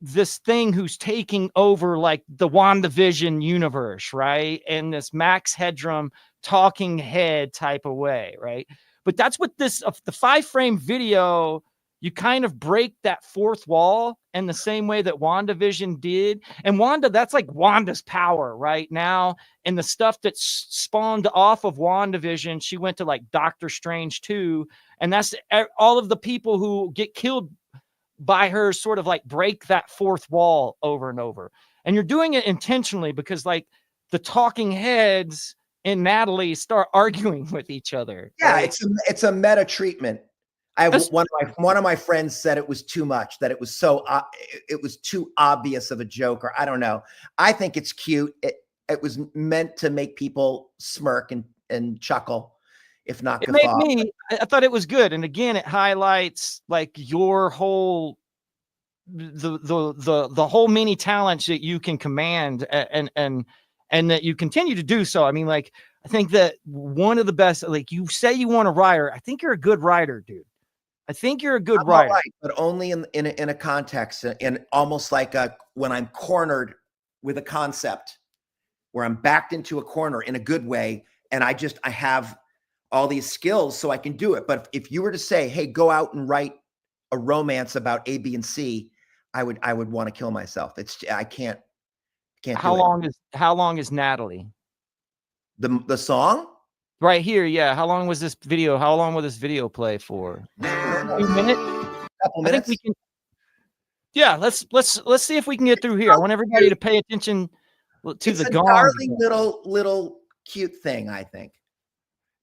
this thing who's taking over like the WandaVision universe, right? And this Max Headroom talking head type of way, right? But that's what the 5-frame video, you kind of break that fourth wall in the same way that WandaVision did. And that's like Wanda's power right now. And the stuff that spawned off of WandaVision, she went to like Doctor Strange 2. And that's all of the people who get killed by her sort of like break that fourth wall over and over. And you're doing it intentionally because like the talking heads and Natalie start arguing with each other. Yeah, right? It's a meta treatment. One of my friends said it was too much, that it was it was too obvious of a joke, or I don't know. I think it's cute. It was meant to make people smirk and chuckle, if not guffaw. I thought it was good. And again, it highlights like your whole the whole many talents that you can command and that you continue to do so. I mean, like, I think that one of the best, like, you say you want to writer. I think you're a good writer, dude. I think you're a good writer. Right, but only in a context, and almost like when I'm cornered with a concept, where I'm backed into a corner in a good way, and I have all these skills so I can do it. But if you were to say, hey, go out and write a romance about A, B, and C, I would want to kill myself. I can't. How long is Natalie? The song? Right here, yeah. How long was this video? How long will this video play for? 2 minutes? Couple minutes. I think we can. Yeah, let's see if we can get through here. I want everybody to pay attention to the gong. Darling little cute thing, I think.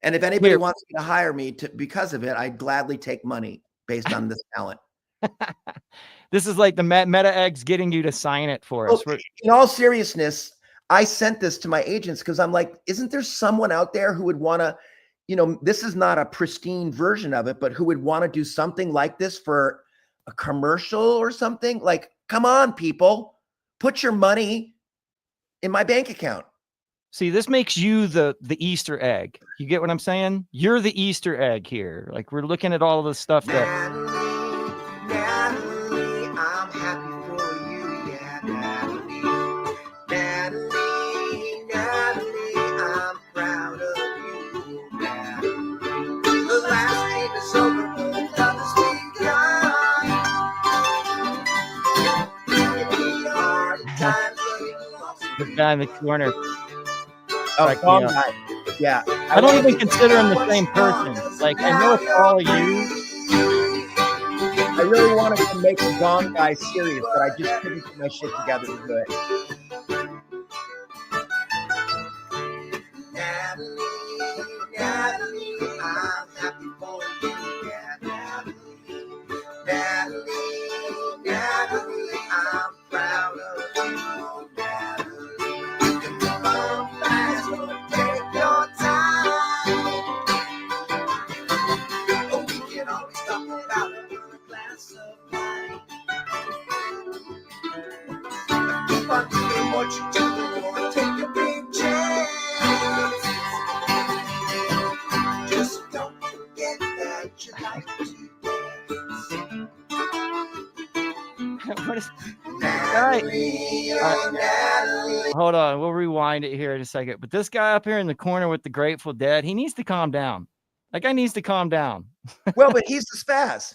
And if anybody wants to hire me because of it, I'd gladly take money based on this talent. This is like the Meta Eggs getting you to sign it for us. In all seriousness, I sent this to my agents because I'm like, isn't there someone out there who would want to, this is not a pristine version of it, but who would want to do something like this for a commercial or something? Like, come on, people, put your money in my bank account. See, this makes you the Easter egg. You get what I'm saying? You're the Easter egg here. Like, we're looking at all of the stuff that. Natalie, I'm happy for you, yeah, Natalie, I'm proud of you, Natalie. The last game is over, the love has begun. The guy in the corner. Yeah. I don't even consider him the same person. Like, I know it's all of you. I really wanted to make the gong guy serious, but I just couldn't put my shit together to do it. Natalie, I'm happy for you, yeah, Natalie, I'm proud of you, Natalie. Come fast, take your time. Oh, we can always talk about it with a glass of wine. Keep on Natalie, oh, Natalie. Hold on, we'll rewind it here in a second. But this guy up here in the corner with the Grateful Dead, he needs to calm down. That guy needs to calm down. Well, but he's the spaz.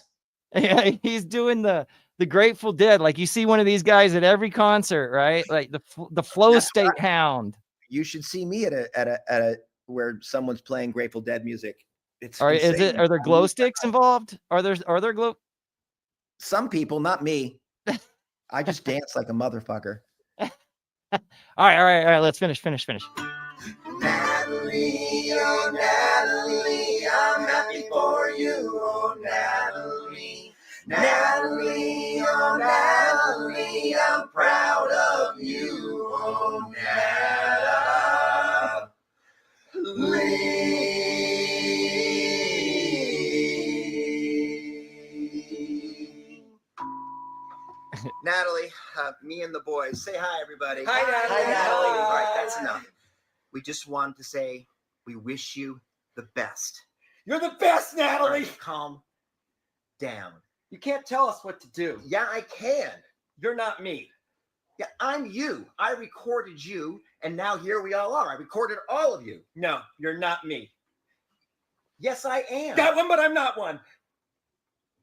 Yeah, he's doing the Grateful Dead. Like you see one of these guys at every concert, right? Like the flow That's state right. hound. You should see me at a where someone's playing Grateful Dead music. It's Are insane. there glow sticks involved? Are there glow? Some people, not me. I just dance like a motherfucker. All right. Let's finish. Natalie, oh, Natalie, I'm happy for you, oh, Natalie. Natalie, oh, Natalie, I'm proud of you, oh, Natalie, me and the boys. Say hi, everybody. Hi, Natalie. Hi, Natalie. Hi. All right, that's enough. We just wanted to say we wish you the best. You're the best, Natalie. All right, calm down. You can't tell us what to do. Yeah, I can. You're not me. Yeah, I'm you. I recorded you, and now here we all are. I recorded all of you. No, you're not me. Yes, I am. That one, but I'm not one.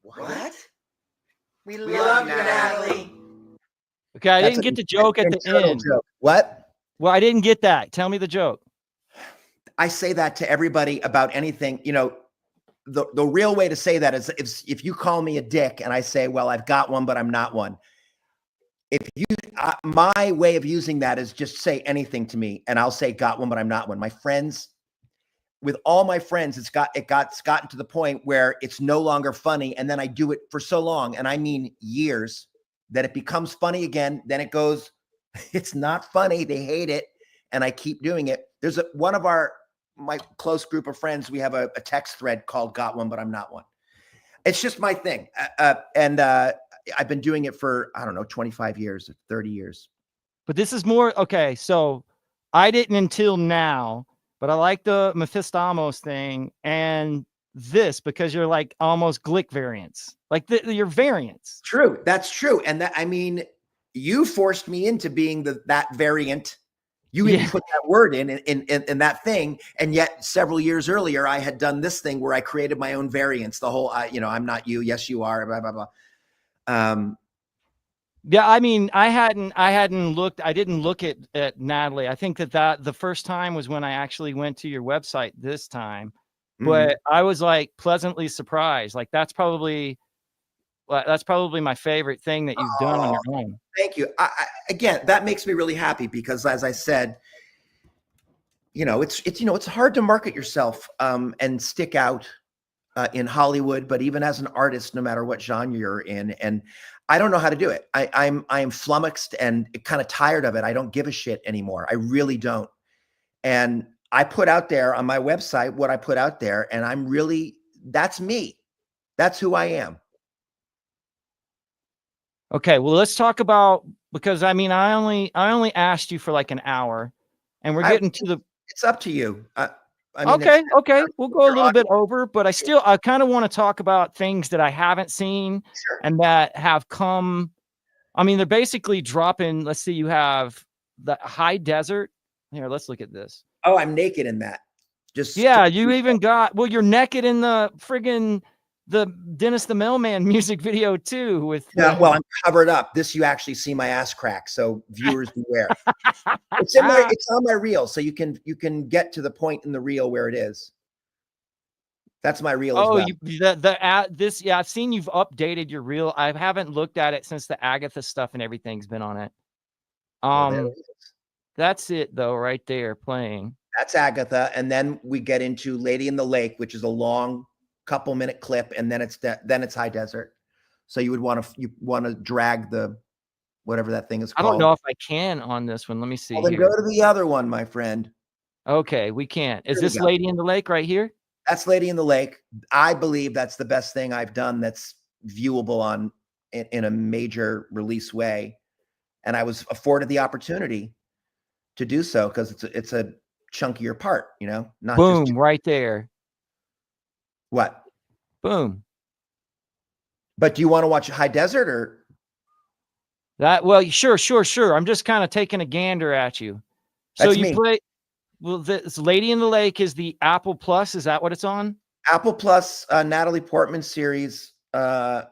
What? We love you, Natalie. Okay, I That's didn't get an the joke at the internal end. joke. What? Well, I didn't get that. Tell me the joke. I say that to everybody about anything. You know, the real way to say that is if you call me a dick and I say, well, I've got one, but I'm not one. If you, my way of using that is just say anything to me and I'll say got one, but I'm not one. My friends, with all my friends, it's gotten to the point where it's no longer funny. And then I do it for so long, and I mean years, that it becomes funny again. Then it goes, it's not funny. They hate it. And I keep doing it. There's one of my close group of friends. We have a text thread called Got One, But I'm Not One. It's just my thing. And I've been doing it for, I don't know, 25 years, 30 years. But this is more, okay, so I didn't until now, but I like the Mephisto thing and this because you're like almost Glick variants, like your variants. True. That's true. And that, I mean, you forced me into being that variant. You even put that word in that thing. And yet several years earlier, I had done this thing where I created my own variants. The whole, I'm not you. Yes, you are. Blah, blah, blah. Yeah, I mean, I didn't look at Natalie. I think that the first time was when I actually went to your website this time, but I was like pleasantly surprised. Like that's probably my favorite thing that you've done on your own. Thank you. Again, that makes me really happy because, as I said, it's hard to market yourself and stick out in Hollywood, but even as an artist, no matter what genre you're in. And I don't know how to do it. I am flummoxed and kind of tired of it. I don't give a shit anymore. I really don't. And I put out there on my website what I put out there, and that's me. That's who I am. Okay, well, let's talk about, because I mean, I only asked you for like an hour, and we're getting to the. It's up to you. I mean, okay, we'll go a little bit over, but I kind of want to talk about things that I haven't seen and that have come. I mean, they're basically dropping. Let's see, you have the high desert. Here, let's look at this. Oh, I'm naked in that. You even got, well, you're naked in the friggin' the Dennis the Mailman music video too. Well, I'm covered up. This, you actually see my ass crack, so viewers beware. It's on my reel, so you can get to the point in the reel where it is. That's my reel as well. I've seen you've updated your reel. I haven't looked at it since the Agatha stuff and everything's been on it. That's it though, right there playing. That's Agatha, and then we get into Lady in the Lake, which is a long couple-minute clip, and then it's High Desert. So you want to drag the whatever that thing is called. I don't know if I can on this one. Let me see. Well, then go to the other one, my friend. Okay, we can't. Is this Lady in the Lake right here? That's Lady in the Lake. I believe that's the best thing I've done that's viewable in a major release way, and I was afforded the opportunity to do so because it's a chunkier part, not boom, just right there. What? Boom. But do you want to watch High Desert or? Well, sure. I'm just kind of taking a gander at you. So That's you me. play. Well, this Lady in the Lake is the Apple Plus. Is that what it's on? Apple Plus, Natalie Portman series, based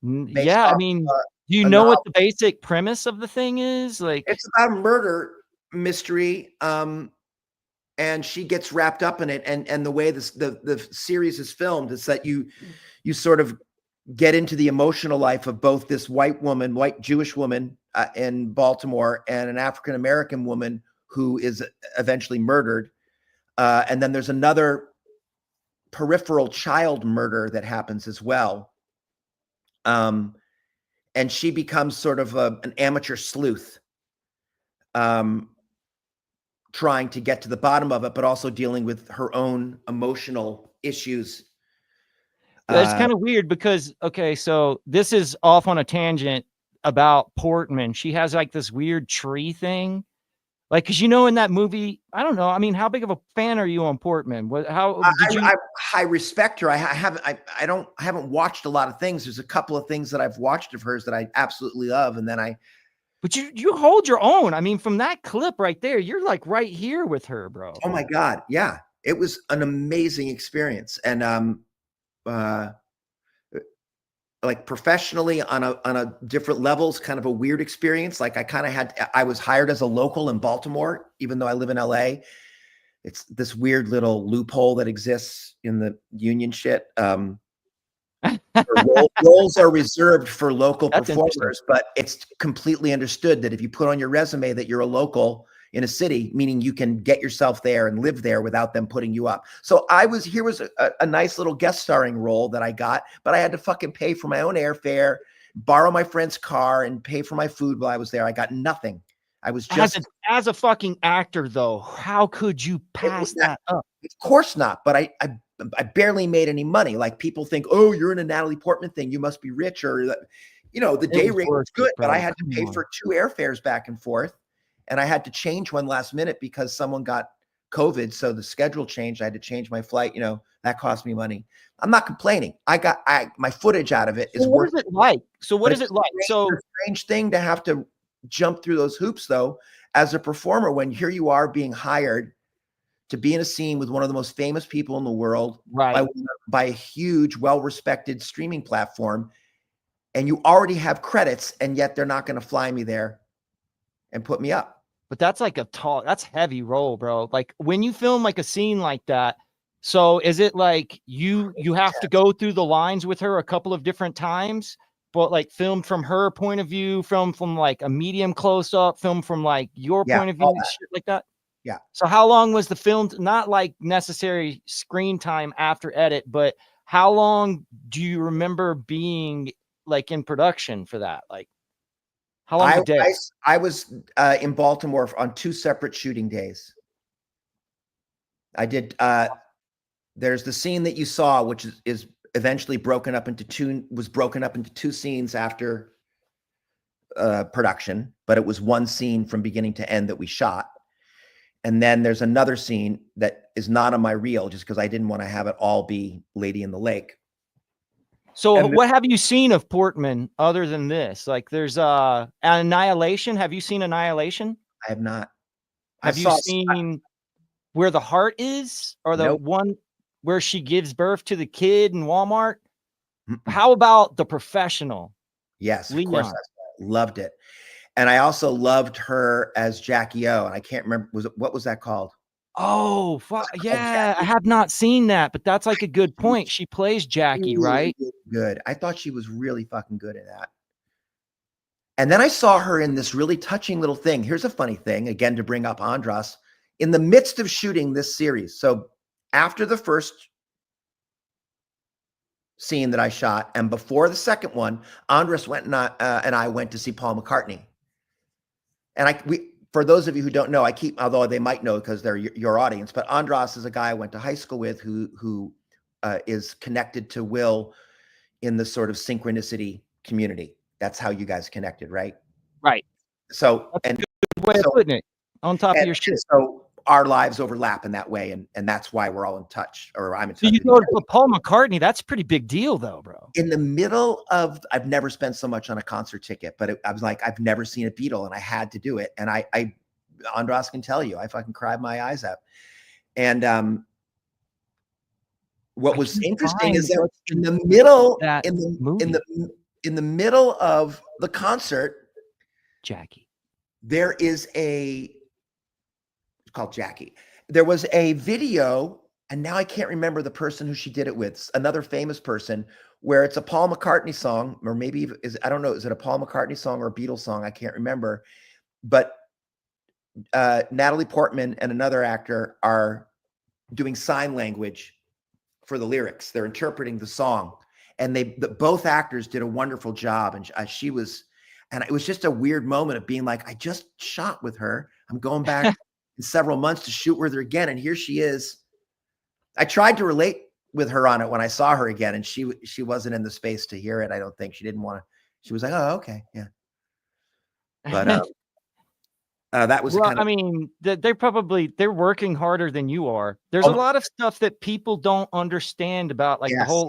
Yeah, I off mean, do you a know what novel. the basic premise of the thing is? Like, It's about a murder mystery, and she gets wrapped up in it. And the way the series is filmed is that you sort of get into the emotional life of both this white Jewish woman in Baltimore, and an African American woman who is eventually murdered. And then there's another peripheral child murder that happens as well. And she becomes sort of an amateur sleuth, trying to get to the bottom of it, but also dealing with her own emotional issues. it's kind of weird because, okay, so this is off on a tangent about Portman. She has like this weird tree thing. Like, cause in that movie, I don't know. I mean, how big of a fan are you on Portman? How did you? I respect her. I haven't watched a lot of things. There's a couple of things that I've watched of hers that I absolutely love, and then But you hold your own. I mean, from that clip right there, you're like right here with her, bro. Oh my God, yeah, it was an amazing experience, and like professionally on a different levels, kind of a weird experience. Like I was hired as a local in Baltimore, even though I live in LA. It's this weird little loophole that exists in the union shit. Roles are reserved for local performers, but it's completely understood that if you put on your resume that you're a local in a city, meaning you can get yourself there and live there without them putting you up. So here was a nice little guest starring role that I got, but I had to fucking pay for my own airfare, borrow my friend's car, and pay for my food while I was there. I got nothing. I was just as a fucking actor, though. How could you pass that up? Of course not. But I barely made any money. Like, people think, oh, you're in a Natalie Portman thing, you must be rich, or the day rate was good, but I had to pay for 2 airfares back and forth, and I had to change one last minute because someone got COVID, so the schedule changed. I had to change my flight. That cost me money. I'm not complaining. My footage out of it is what is it like? So what is it like? So it's a strange thing to have to jump through those hoops, though, as a performer, when here you are being hired to be in a scene with one of the most famous people in the world, right, by a huge, well-respected streaming platform, and you already have credits, and yet they're not going to fly me there and put me up. But that's like that's heavy role, bro. Like, when you film like a scene like that, so is it like you have to go through the lines with her a couple of different times, but like filmed from her point of view, from like a medium close up, film from like your point of view, shit like that? Yeah. So how long was the film? Not like necessary screen time after edit, but how long do you remember being like in production for that? Like, how long a day? I was in Baltimore on 2 separate shooting days. I did. There's the scene that you saw, which is eventually broken up into 2 scenes after production, but it was one scene from beginning to end that we shot. And then there's another scene that is not on my reel, just because I didn't want to have it all be Lady in the Lake. So what have you seen of Portman other than this? Like, there's Annihilation. Have you seen Annihilation? I have not. Have you seen Where the Heart Is, or the one where she gives birth to the kid in Walmart? How about The Professional? Yes, of course. I loved it. And I also loved her as Jackie O. And I can't remember, what was that called? Oh, fuck. Yeah, I have not seen that, but that's like a good point. She plays Jackie, right? Good. I thought she was really fucking good at that. And then I saw her in this really touching little thing. Here's a funny thing, again, to bring up Andras. In the midst of shooting this series, so after the first scene that I shot and before the second one, Andras went and I went to see Paul McCartney. And for those of you who don't know, although they might know because they're your audience, but Andras is a guy I went to high school with who is connected to Will in the sort of synchronicity community. That's how you guys connected, right? Right. So, that's a good way of putting it, on top of your shit. So our lives overlap in that way, and that's why we're all in touch, or I'm in touch. So you go to Paul McCartney. That's a pretty big deal, though, bro. In the middle of, I've never spent so much on a concert ticket, but I was like, I've never seen a Beatle, and I had to do it. And I Andras can tell you, I fucking cried my eyes out. And what was interesting is that in the middle, in the middle of the concert, Jackie, there is it's called Jackie. There was a video, and now I can't remember the person who she did it with, another famous person, where it's a Paul McCartney song, or maybe I don't know, is it a Paul McCartney song or a Beatles song? I can't remember. But Natalie Portman and another actor are doing sign language for the lyrics. They're interpreting the song, and both actors did a wonderful job. And and it was just a weird moment of being like, I just shot with her. I'm going back in several months to shoot with her again, and here she is. I tried to relate with her on it when I saw her again, and she wasn't in the space to hear it. I don't think she didn't want to. She was like, "Oh, okay, yeah." But that was I mean, they're working harder than you are. There's a lot of stuff that people don't understand about, like the whole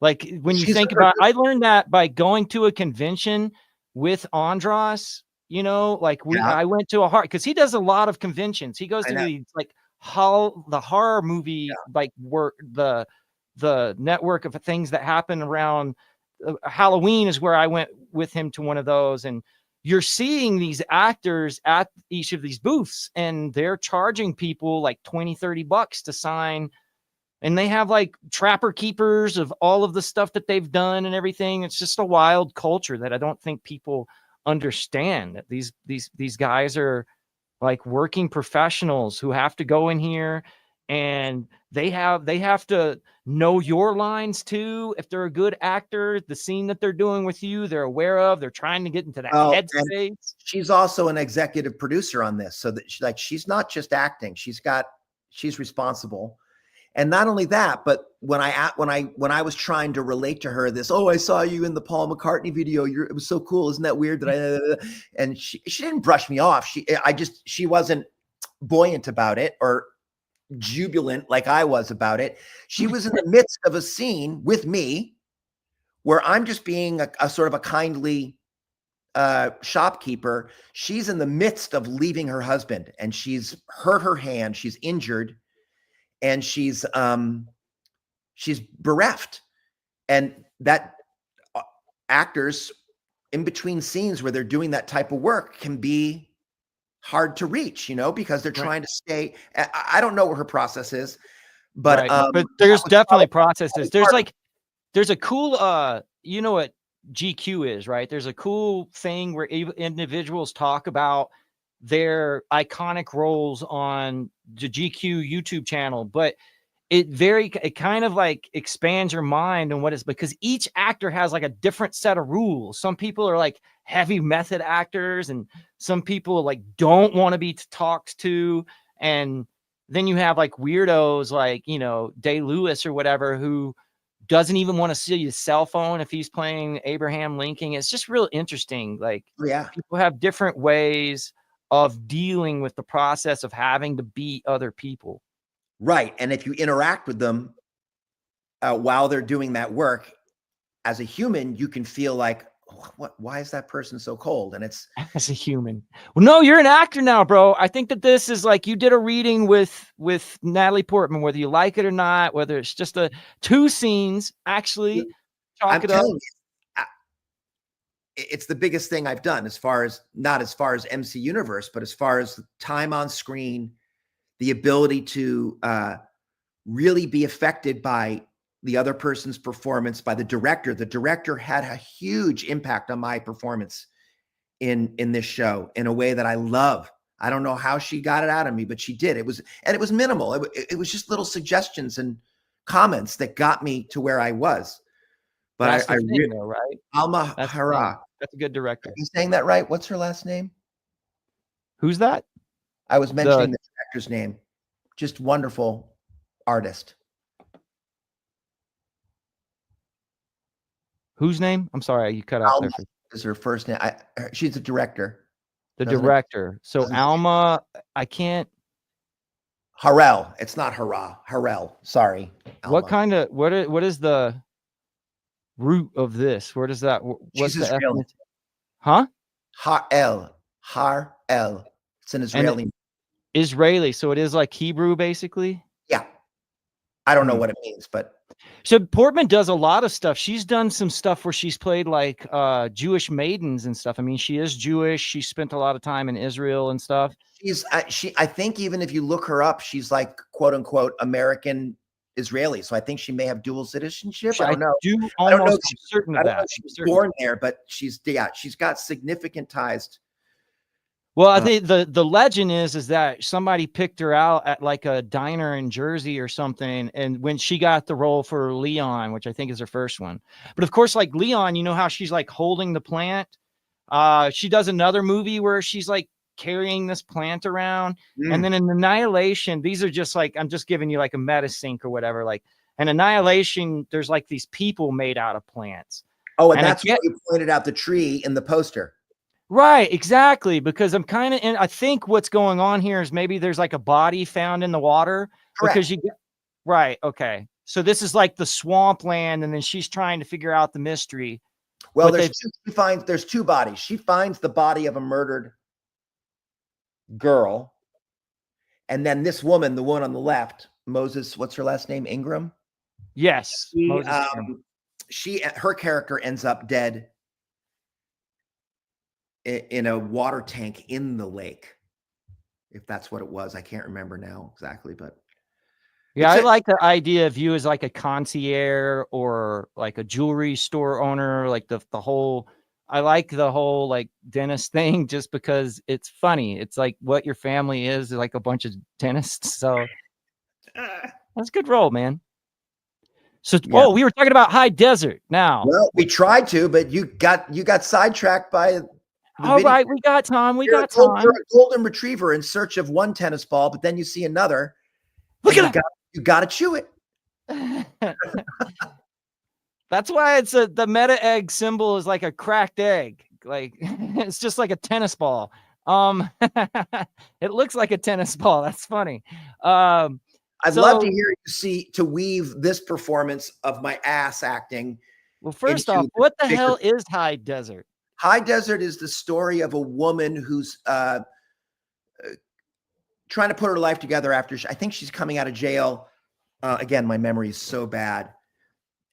like when you think about. I learned that by going to a convention with Andras. You know, like I went to because he does a lot of conventions. He goes to these like the horror movie like the network of things that happen around Halloween is where I went with him to one of those. And you're seeing these actors at each of these booths, and they're charging people like $20-$30 to sign. And they have like trapper keepers of all of the stuff that they've done and everything. It's just a wild culture that I don't think people understand, that these guys are like working professionals who have to go in here, and they have to know your lines too. If they're a good actor, the scene that they're doing with you, they're aware of. They're trying to get into that headspace. She's also an executive producer on this, so that she's not just acting. She's responsible. And not only that, but when I was trying to relate to her, I saw you in the Paul McCartney video. It was so cool. Isn't that weird that and she didn't brush me off. She wasn't buoyant about it or jubilant like I was about it. She was in the midst of a scene with me where I'm just being a sort of a kindly shopkeeper. She's in the midst of leaving her husband, and she's hurt her hand. She's injured. And she's bereft, and that actors in between scenes where they're doing that type of work can be hard to reach, because they're trying to stay. I don't know what her process is, but but there's definitely processes. There's a cool, you know what GQ is, right? There's a cool thing where individuals talk about their iconic roles on the GQ YouTube channel, but it kind of like expands your mind on what is, because each actor has like a different set of rules. Some people are like heavy method actors, and some people like don't want to be talked to. And then you have like weirdos like, Day Lewis or whatever, who doesn't even want to see his cell phone if he's playing Abraham Lincoln. It's just real interesting. Like, people have different ways of dealing with the process of having to beat other people. Right. And if you interact with them while they're doing that work, as a human, you can feel like, why is that person so cold? And it's as a human. Well, no, you're an actor now, bro. I think that this is like, you did a reading with Natalie Portman, whether you like it or not, whether it's just two scenes, actually chalk it up. It's the biggest thing I've done, not as far as MC Universe, but as far as time on screen, the ability to really be affected by the other person's performance, by the director. The director had a huge impact on my performance in this show in a way that I love. I don't know how she got it out of me, but she did. It was minimal. It was just little suggestions and comments that got me to where I was. But I really, right? Alma Hara. That's a good director. Are you saying that right? What's her last name? Who's that? I was mentioning the director's name. Just wonderful artist. Whose name? I'm sorry, you cut out Alma there. Is her first name. She's a director. The director. So Alma, I can't. Harel. It's not hurrah. Harel. Sorry. What Alma. kind of what is the root of this? Where does that what's She's the Israeli. ethnic? Huh? Harel. Harel. It's an Israeli. Israeli, so it is like Hebrew basically. Yeah. I don't know what it means, but so Portman does a lot of stuff. She's done some stuff where she's played like Jewish maidens and stuff. I mean, she is Jewish. She spent a lot of time in Israel and stuff. I think even if you look her up, she's like quote unquote American Israeli. So I think she may have dual citizenship. I don't know. I don't know if she's certain of that. She was born there, but she's got significant ties. Well, I think the legend is that somebody picked her out at like a diner in Jersey or something, and when she got the role for Leon, which I think is her first one. But of course, like Leon, you know how she's like holding the plant. She does another movie where she's like carrying this plant around, and then in Annihilation, these are just like I'm just giving you like a meta sync or whatever. Like in Annihilation, there's like these people made out of plants. Oh, and that's why you pointed out the tree in the poster. Right, exactly. Because I'm kind of, I think what's going on here is maybe there's like a body found in the water. Correct. Because right. Okay. So this is like the swampland, and then she's trying to figure out the mystery. Well, there's two bodies. She finds the body of a murdered girl, and then this woman, the one on the left, Moses. What's her last name? Ingram. Yes. Her character ends up dead in a water tank in the lake, if that's what it was. I can't remember now exactly, but yeah, I like the idea of you as like a concierge or like a jewelry store owner, like the whole, I like the whole like dentist thing just because it's funny. It's like what your family is like a bunch of dentists. So that's a good role, man. So, we were talking about High Desert now. Well, we tried to, but you got sidetracked by all right, we got time. You're a golden retriever in search of one tennis ball, but then you see another. Look at that. You got to chew it. That's why it's the meta egg symbol is like a cracked egg. Like it's just like a tennis ball. It looks like a tennis ball. That's funny. I'd love to hear you to weave this performance of my ass acting. Well, first off, what the hell is High Desert? High Desert is the story of a woman who's trying to put her life together after I think she's coming out of jail. Again, my memory is so bad.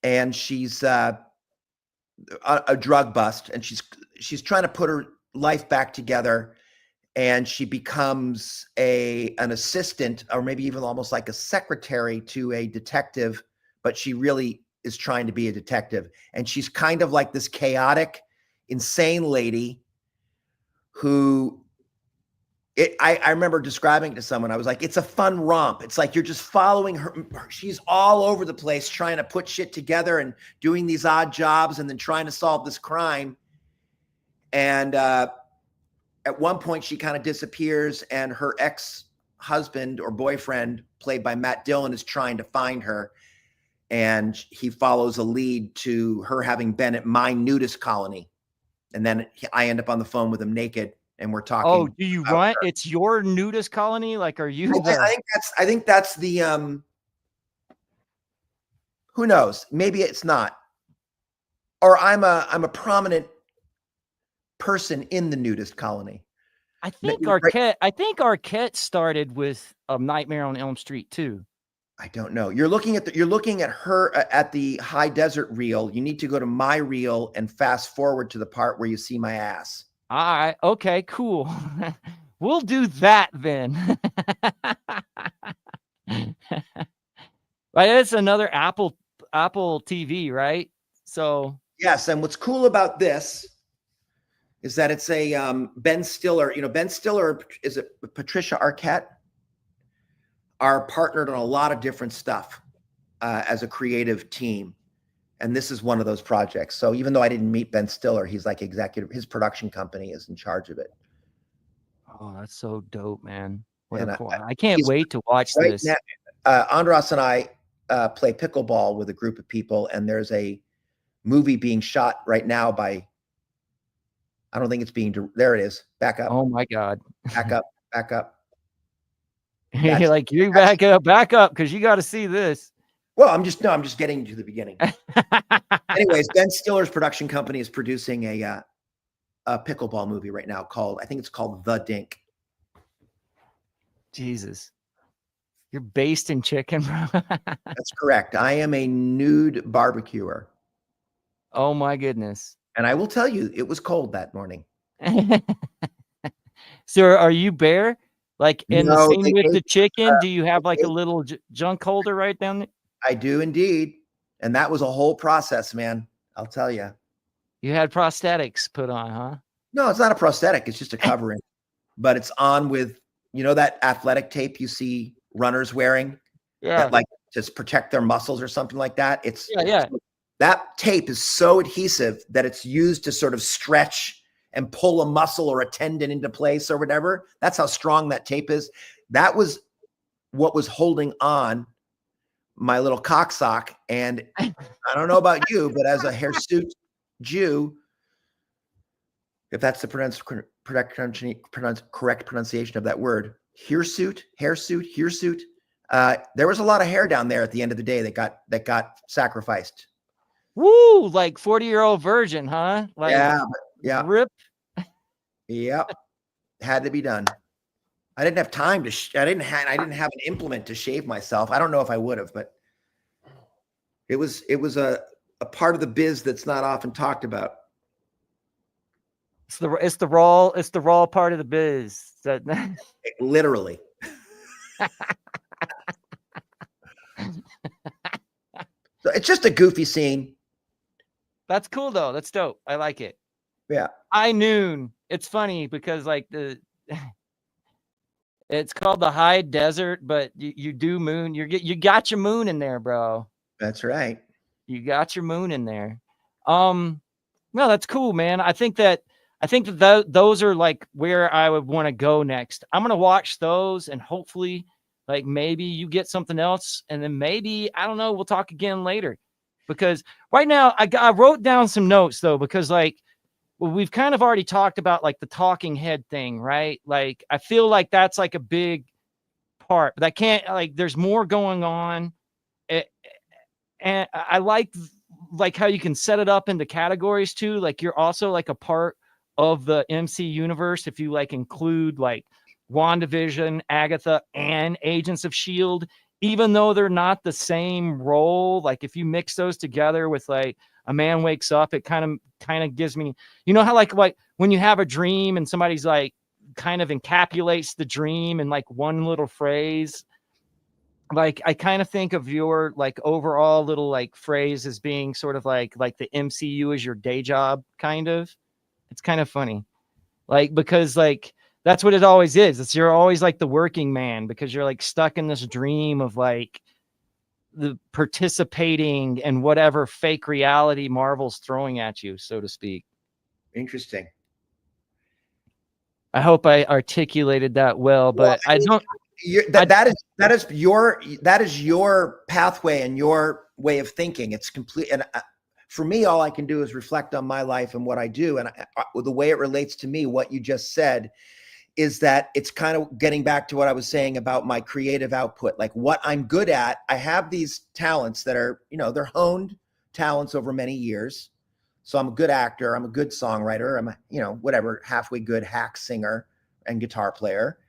And she's a drug bust, and she's trying to put her life back together. And she becomes an assistant, or maybe even almost like a secretary to a detective, but she really is trying to be a detective. And she's kind of like this chaotic, insane lady who I remember describing it to someone. I was like, it's a fun romp. It's like you're just following her. She's all over the place trying to put shit together and doing these odd jobs and then trying to solve this crime. And at one point she kind of disappears, and her ex-husband or boyfriend, played by Matt Dillon, is trying to find her. And he follows a lead to her having been at my nudist colony. And then I end up on the phone with him naked, and we're talking. Oh, do you run? It's your nudist colony? Like, are you? I think that's the. Who knows? Maybe it's not. Or I'm a prominent person in the nudist colony. I think Arquette started with Nightmare on Elm Street too. I don't know. You're looking at her at the High Desert reel. You need to go to my reel and fast forward to the part where you see my ass. All right. Okay, cool. We'll do that then. Right, it's another Apple TV, right? So yes, and what's cool about this is that it's a Ben Stiller. You know, Ben Stiller, is it Patricia Arquette? Are partnered on a lot of different stuff as a creative team. And this is one of those projects. So even though I didn't meet Ben Stiller, he's like executive, his production company is in charge of it. Oh, that's so dope, man. I can't wait to watch this. Now, Andras and I play pickleball with a group of people, and there's a movie being shot right now by, I don't think it's being, there it is. Back up. Oh my God. Back up. You're like, you back up, because you got to see this. Well, I'm just getting to the beginning. Anyways, Ben Stiller's production company is producing a pickleball movie right now I think it's called The Dink. Jesus. You're based in chicken, bro. That's correct. I am a nude barbecuer. Oh my goodness. And I will tell you, it was cold that morning. So are you bare? Like in the No, scene with the chicken, do you have they like a little junk holder right down there? I do indeed. And that was a whole process, man. I'll tell you. You had prosthetics put on, huh? No, it's not a prosthetic. It's just a covering. But it's on with, that athletic tape you see runners wearing? Yeah. That, like, just protect their muscles or something like that. Yeah. That tape is so adhesive that it's used to sort of stretch and pull a muscle or a tendon into place or whatever. That's how strong that tape is. That was what was holding on my little cock sock. And I don't know about you, but as a hirsute Jew, if that's the correct pronunciation of that word, hirsute, there was a lot of hair down there at the end of the day that got sacrificed. Woo, like 40-year-old virgin, huh? Like, yeah. Rip. Yep. Had to be done. I didn't have time to I didn't have an implement to shave myself. I don't know if I would have, but it was a part of the biz that's not often talked about. It's the raw part of the biz. Literally. So it's just a goofy scene. That's cool though. That's dope. I like it. Yeah. High noon. It's funny because like it's called the high desert, but you do moon. You got your moon in there, bro. That's right. You got your moon in there. No, that's cool, man. I think that those are like where I would want to go next. I'm gonna watch those and hopefully, like maybe you get something else, and then maybe I don't know. We'll talk again later, because right now I wrote down some notes though, because like we've kind of already talked about like the talking head thing, right? Like I feel like that's like a big part, but I can't like. There's more going on, and I like how you can set it up into categories too. Like you're also like a part of the MC universe if you like include like WandaVision, Agatha, and Agents of S.H.I.E.L.D., even though they're not the same role. Like if you mix those together with like A Man Wakes Up, it kind of gives me, how like when you have a dream and somebody's like kind of encapsulates the dream in like one little phrase. Like I kind of think of your like overall little like phrase as being sort of like the MCU is your day job kind of. It's kind of funny. Like because like that's what it always is. You're always like the working man because you're like stuck in this dream of like the participating in whatever fake reality Marvel's throwing at you, so to speak. Interesting. I hope I articulated that well, but I don't. That is your pathway and your way of thinking. It's complete. And for me, all I can do is reflect on my life and what I do. And the way it relates to me, what you just said is that it's kind of getting back to what I was saying about my creative output, like what I'm good at. I have these talents that are, they're honed talents over many years. So I'm a good actor. I'm a good songwriter. I'm a, whatever, halfway good hack singer and guitar player.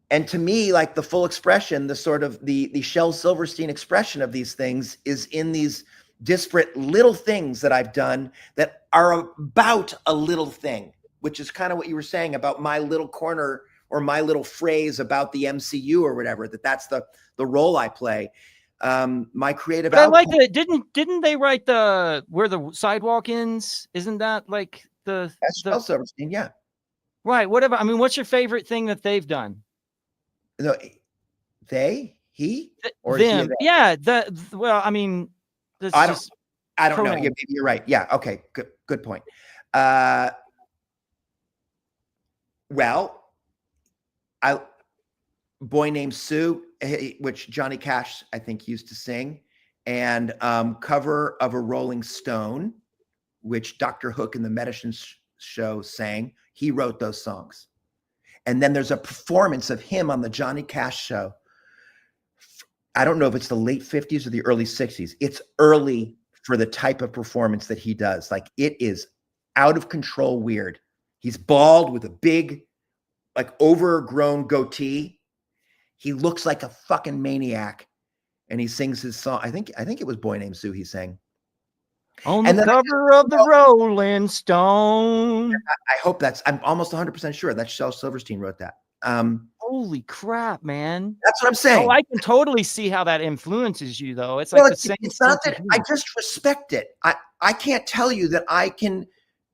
And to me, like the full expression, the sort of the Shel Silverstein expression of these things is in these disparate little things that I've done that are about a little thing, which is kind of what you were saying about my little corner or my little phrase about the MCU or whatever, that's the role I play. My creative output. I like it. Didn't they write the Where the Sidewalk Ends? Isn't that like that's Shel Silverstein? Yeah. Right. Whatever. I mean, what's your favorite thing that they've done? No, he, or them. He yeah. Well, I mean, I don't know. Yeah, maybe you're right. Yeah. Okay. Good point. Well, Boy Named Sue, which Johnny Cash, I think, used to sing, and cover of a Rolling Stone, which Dr. Hook in the Medicine Show sang. He wrote those songs. And then there's a performance of him on the Johnny Cash show. I don't know if it's the late 50s or the early 60s. It's early for the type of performance that he does. Like, it is out of control weird. He's bald with a big, like, overgrown goatee. He looks like a fucking maniac. And he sings his song. I think it was Boy Named Sue he sang. On the cover of the Rolling Stone. I hope I'm almost 100% sure that Shel Silverstein wrote that. Holy crap, man. That's what I'm saying. Oh, I can totally see how that influences you, though. It's like the same. It's not that I just respect it. I can't tell you that I can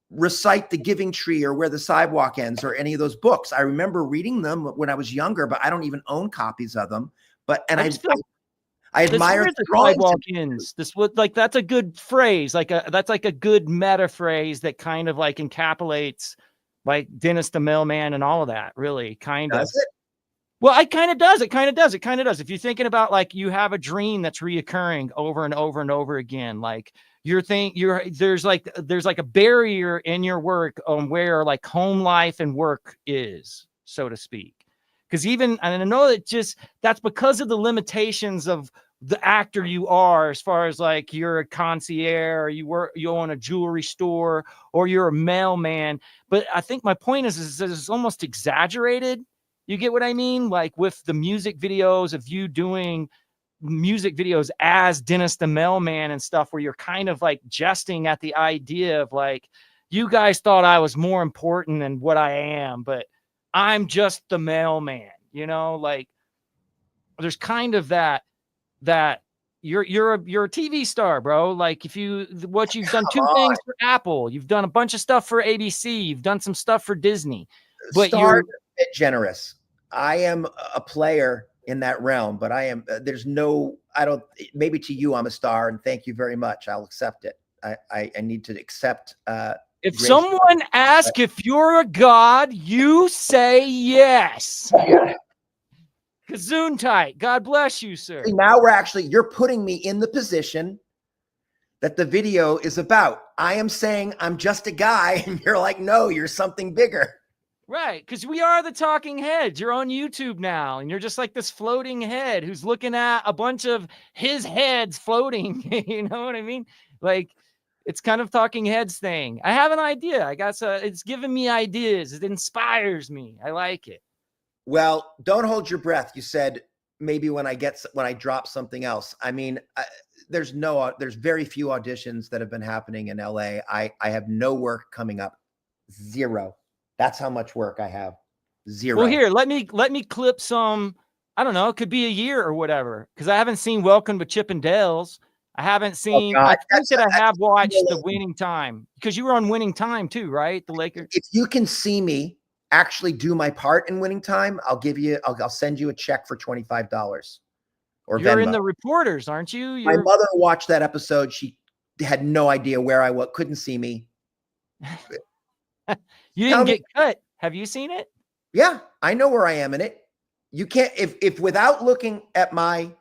recite The Giving Tree or Where the Sidewalk Ends or any of those books. I remember reading them when I was younger, but I don't even own copies of them. I admire the sidewalk ends. This would that's a good phrase. That's like a good meta phrase that kind of like encapsulates like Dennis the Mailman and all of that. Really, kind of. Does it? Well, it kind of does. It kind of does. It kind of does. If you're thinking about like you have a dream that's reoccurring over and over and over again, like there's like a barrier in your work on where like home life and work is, so to speak. Because and I know that that's because of the limitations of the actor you are, as far as like you're a concierge, or you own a jewelry store, or you're a mailman. But I think my point is it's almost exaggerated. You get what I mean? Like with the music videos of you doing music videos as Dennis the Mailman and stuff, where you're kind of like jesting at the idea of like, you guys thought I was more important than what I am, but I'm just the mailman, like there's kind of that you're a TV star, bro. Like you've done two things for Apple, you've done a bunch of stuff for ABC, you've done some stuff for Disney, but you're a bit generous. I am a player in that realm, but maybe to you, I'm a star, and thank you very much. I'll accept it. I need to accept, if someone asks if you're a god, you say yes. Gesundheit. God bless you, sir. Now you're putting me in the position that the video is about. I am saying I'm just a guy, and you're like, no, you're something bigger. Right, because we are the talking heads. You're on YouTube now, and you're just like this floating head who's looking at a bunch of his heads floating. You know what I mean? Like, it's kind of talking heads thing. I have an idea. It's giving me ideas. It inspires me. I like it. Well, don't hold your breath. You said maybe when I drop something else. I mean, there's very few auditions that have been happening in LA. I have no work coming up. Zero. That's how much work I have. Zero. Well, here, let me clip some. I don't know. It could be a year or whatever, because I haven't seen Welcome to Chippendales. I haven't seen. I think that I have watched the Winning Time, because you were on Winning Time too, right? The Lakers. If you can see me actually do my part in Winning Time, I'll send you a check for $25. Or you're Venmo. In the reporters, aren't you? My mother watched that episode. She had no idea where I was. Couldn't see me. You didn't get cut. Have you seen it? Yeah, I know where I am in it. You can't if without looking at my.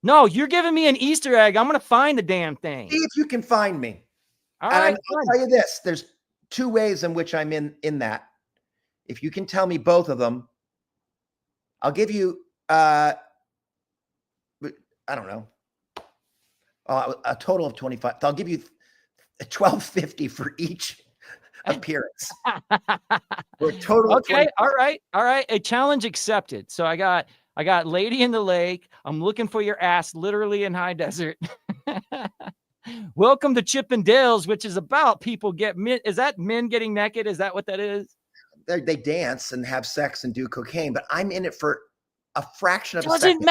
No, you're giving me an Easter egg. I'm gonna find the damn thing. See if you can find me. All right. I'll tell you this: there's two ways in which I'm in that. If you can tell me both of them, I'll give you. I don't know. A total of 25. I'll give you $12.50 for each appearance. We're total. Okay. All right. A challenge accepted. So I got Lady in the Lake. I'm looking for your ass, literally in high desert. Welcome to Chippendales, which is about people is that men getting naked? Is that what that is? They dance and have sex and do cocaine, but I'm in it for a fraction of a second.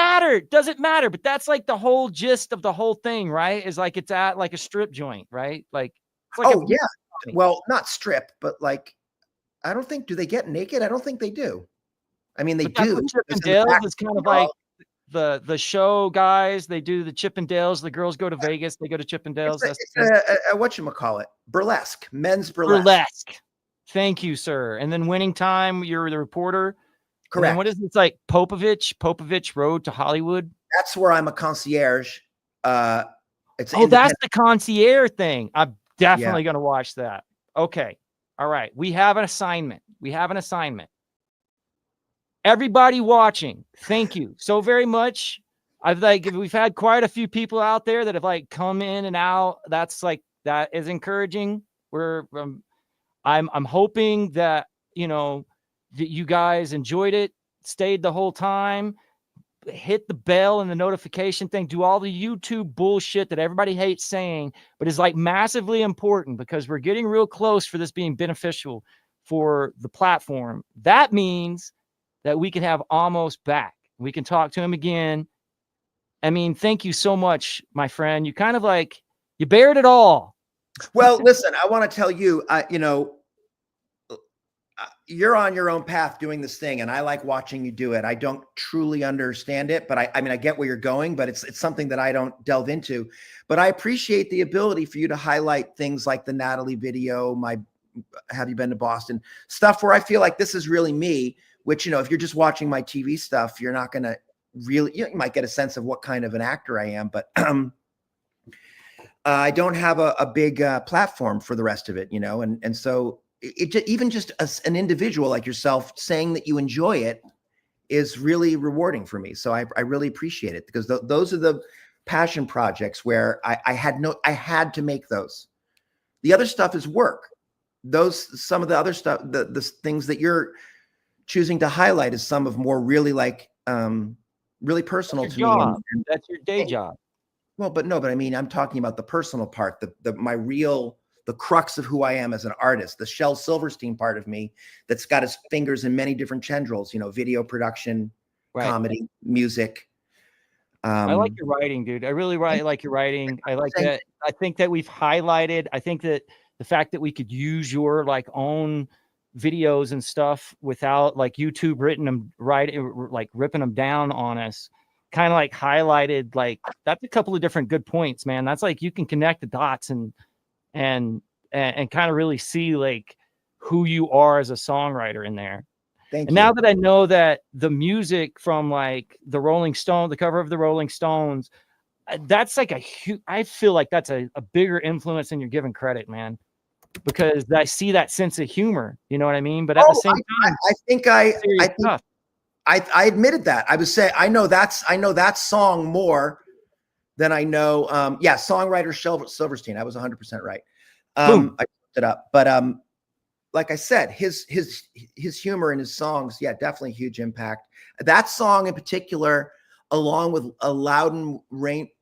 Doesn't matter. But that's like the whole gist of the whole thing, right? Is like it's at like a strip joint, right? Like, yeah. Well, not strip, but like, I don't think, do they get naked? I don't think they do. I mean, they do. Chippendales is kind of like the show guys. They do the Chippendales. The girls go to Vegas. They go to Chippendales. It's a whatchamacallit? Burlesque. Men's burlesque. Thank you, sir. And then Winning Time, you're the reporter. Correct. What is it? It's like Popovich Road to Hollywood. That's where I'm a concierge. That's the concierge thing. I'm definitely going to watch that. Okay. All right. We have an assignment. everybody watching, thank you so very much. We've had quite a few people out there that have like come in and out. That's like, that is encouraging. I'm hoping that, that you guys enjoyed it, stayed the whole time, hit the bell and the notification thing, do all the YouTube bullshit that everybody hates saying, but is like massively important because we're getting real close for this being beneficial for the platform. That means that we can have Amos back. We can talk to him again. I mean, thank you so much, my friend. You kind of like, you bared it all. Well, listen, I want to tell you, you're on your own path doing this thing, and I like watching you do it. I don't truly understand it, but I mean, I get where you're going, but it's something that I don't delve into. But I appreciate the ability for you to highlight things like the Natalie video, my Have You Been to Boston, stuff where I feel like this is really me, which, if you're just watching my TV stuff, you're not going to really, you might get a sense of what kind of an actor I am, but I don't have a big platform for the rest of it, and so even just an individual like yourself saying that you enjoy it is really rewarding for me. So I really appreciate it, because those are the passion projects where I had to make those. The other stuff is work. Some of the other stuff, the things that you're choosing to highlight is some of more really like really personal to me. And that's your day job. Well, but I mean, I'm talking about the personal part, the crux of who I am as an artist, the Shel Silverstein part of me that's got his fingers in many different tendrils, video production, comedy, music. I like your writing, dude. I really like your writing. I like that. I think that we've highlighted, I think that the fact that we could use your like own videos and stuff without like YouTube ripping them down on us, kind of like highlighted, like that's a couple of different good points, man. That's like, you can connect the dots and kind of really see like who you are as a songwriter in there. Thank you. Now that I know that the music from like the cover of the Rolling Stones, that's like I feel like that's a bigger influence than you're giving credit, man, because I see that sense of humor, you know what I mean? But at the same time, I admitted that. I was saying, I know that song more than I know. Songwriter Shel Silverstein. I was 100% right. I looked it up, but like I said, his humor in his songs, definitely huge impact. That song in particular, along with Loudon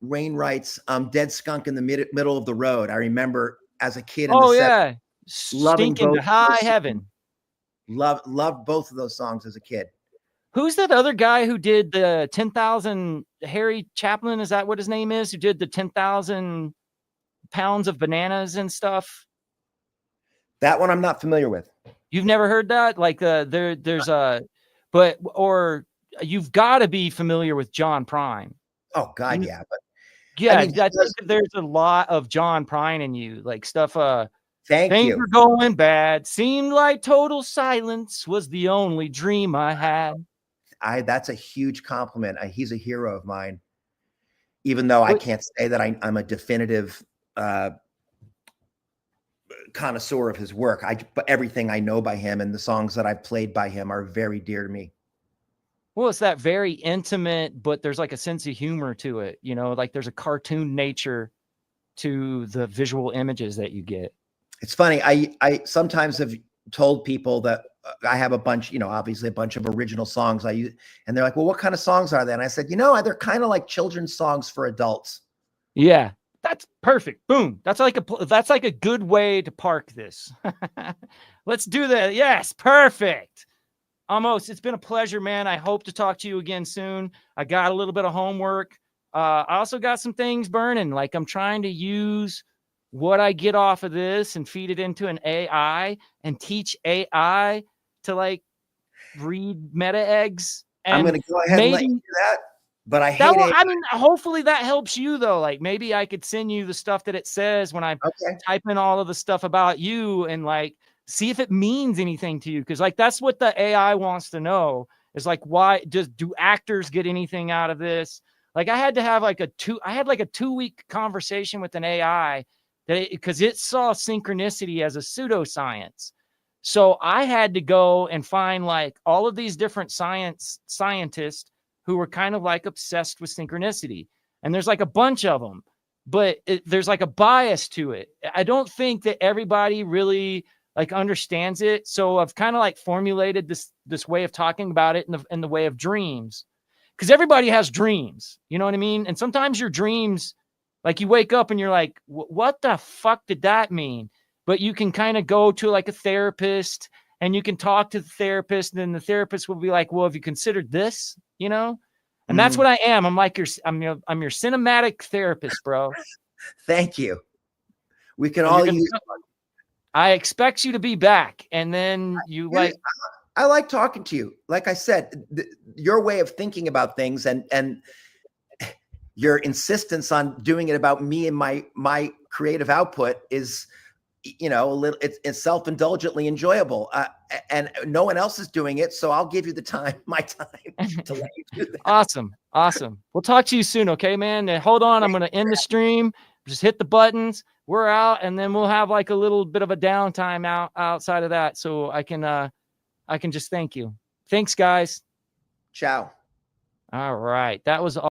Wainwright's "Dead Skunk in the Middle of the Road." I remember as a kid. Loving Stinking to high heaven. Loved both of those songs as a kid. Who's that other guy who did the 10,000? Harry Chaplin, is that what his name is? Who did the 10,000 pounds of bananas and stuff? That one I'm not familiar with. You've never heard that? Like you've got to be familiar with John Prine. Oh God, yeah. But yeah, I mean, I think there's a lot of John Prine in you, like stuff. Thank things you. were going bad. Seemed like total silence was the only dream I had. That's a huge compliment. He's a hero of mine, even though I can't say that I'm a definitive connoisseur of his work. But everything I know by him and the songs that I've played by him are very dear to me. Well, it's that very intimate, but there's like a sense of humor to it, like there's a cartoon nature to the visual images that you get. It's funny. I sometimes have told people that I have a bunch, obviously a bunch of original songs I use, and they're like, well, what kind of songs are they? And I said, they're kind of like children's songs for adults. Yeah, that's perfect. Boom. That's like a good way to park this. Let's do that. Yes, perfect. Amos, it's been a pleasure, man. I hope to talk to you again soon. I got a little bit of homework. I also got some things burning. Like I'm trying to use what I get off of this and feed it into an AI and teach AI to like read meta eggs. And I'm going to go ahead and let you do that. But I hate it. I mean, hopefully that helps you though. Like maybe I could send you the stuff that it says when I type in all of the stuff about you and like see if it means anything to you. Cause like, that's what the AI wants to know is like, why do actors get anything out of this? Like I had to have like a 2-week conversation with an AI because it saw synchronicity as a pseudoscience. So I had to go and find like all of these different scientists who were kind of like obsessed with synchronicity. And there's like a bunch of them, but there's like a bias to it. I don't think that everybody really like understands it. So I've kind of like formulated this way of talking about it in the way of dreams, because everybody has dreams, you know what I mean? And sometimes your dreams, like you wake up and you're like, what the fuck did that mean? But you can kind of go to like a therapist and you can talk to the therapist, and then the therapist will be like, well, have you considered this? You know? And that's what I am. I'm like I'm your cinematic therapist, bro. Thank you. We can all use. I expect you to be back, and then you like. I like talking to you. Like I said, your way of thinking about things and your insistence on doing it about me and my creative output is, you know, a little. It's self-indulgently enjoyable, and no one else is doing it, so I'll give you my time to let you do that. Awesome. We'll talk to you soon, okay, man? Hold on, I'm gonna end the stream. Just hit the buttons. We're out, and then we'll have like a little bit of a downtime outside of that, so I can just thank you. Thanks, guys. Ciao. All right, that was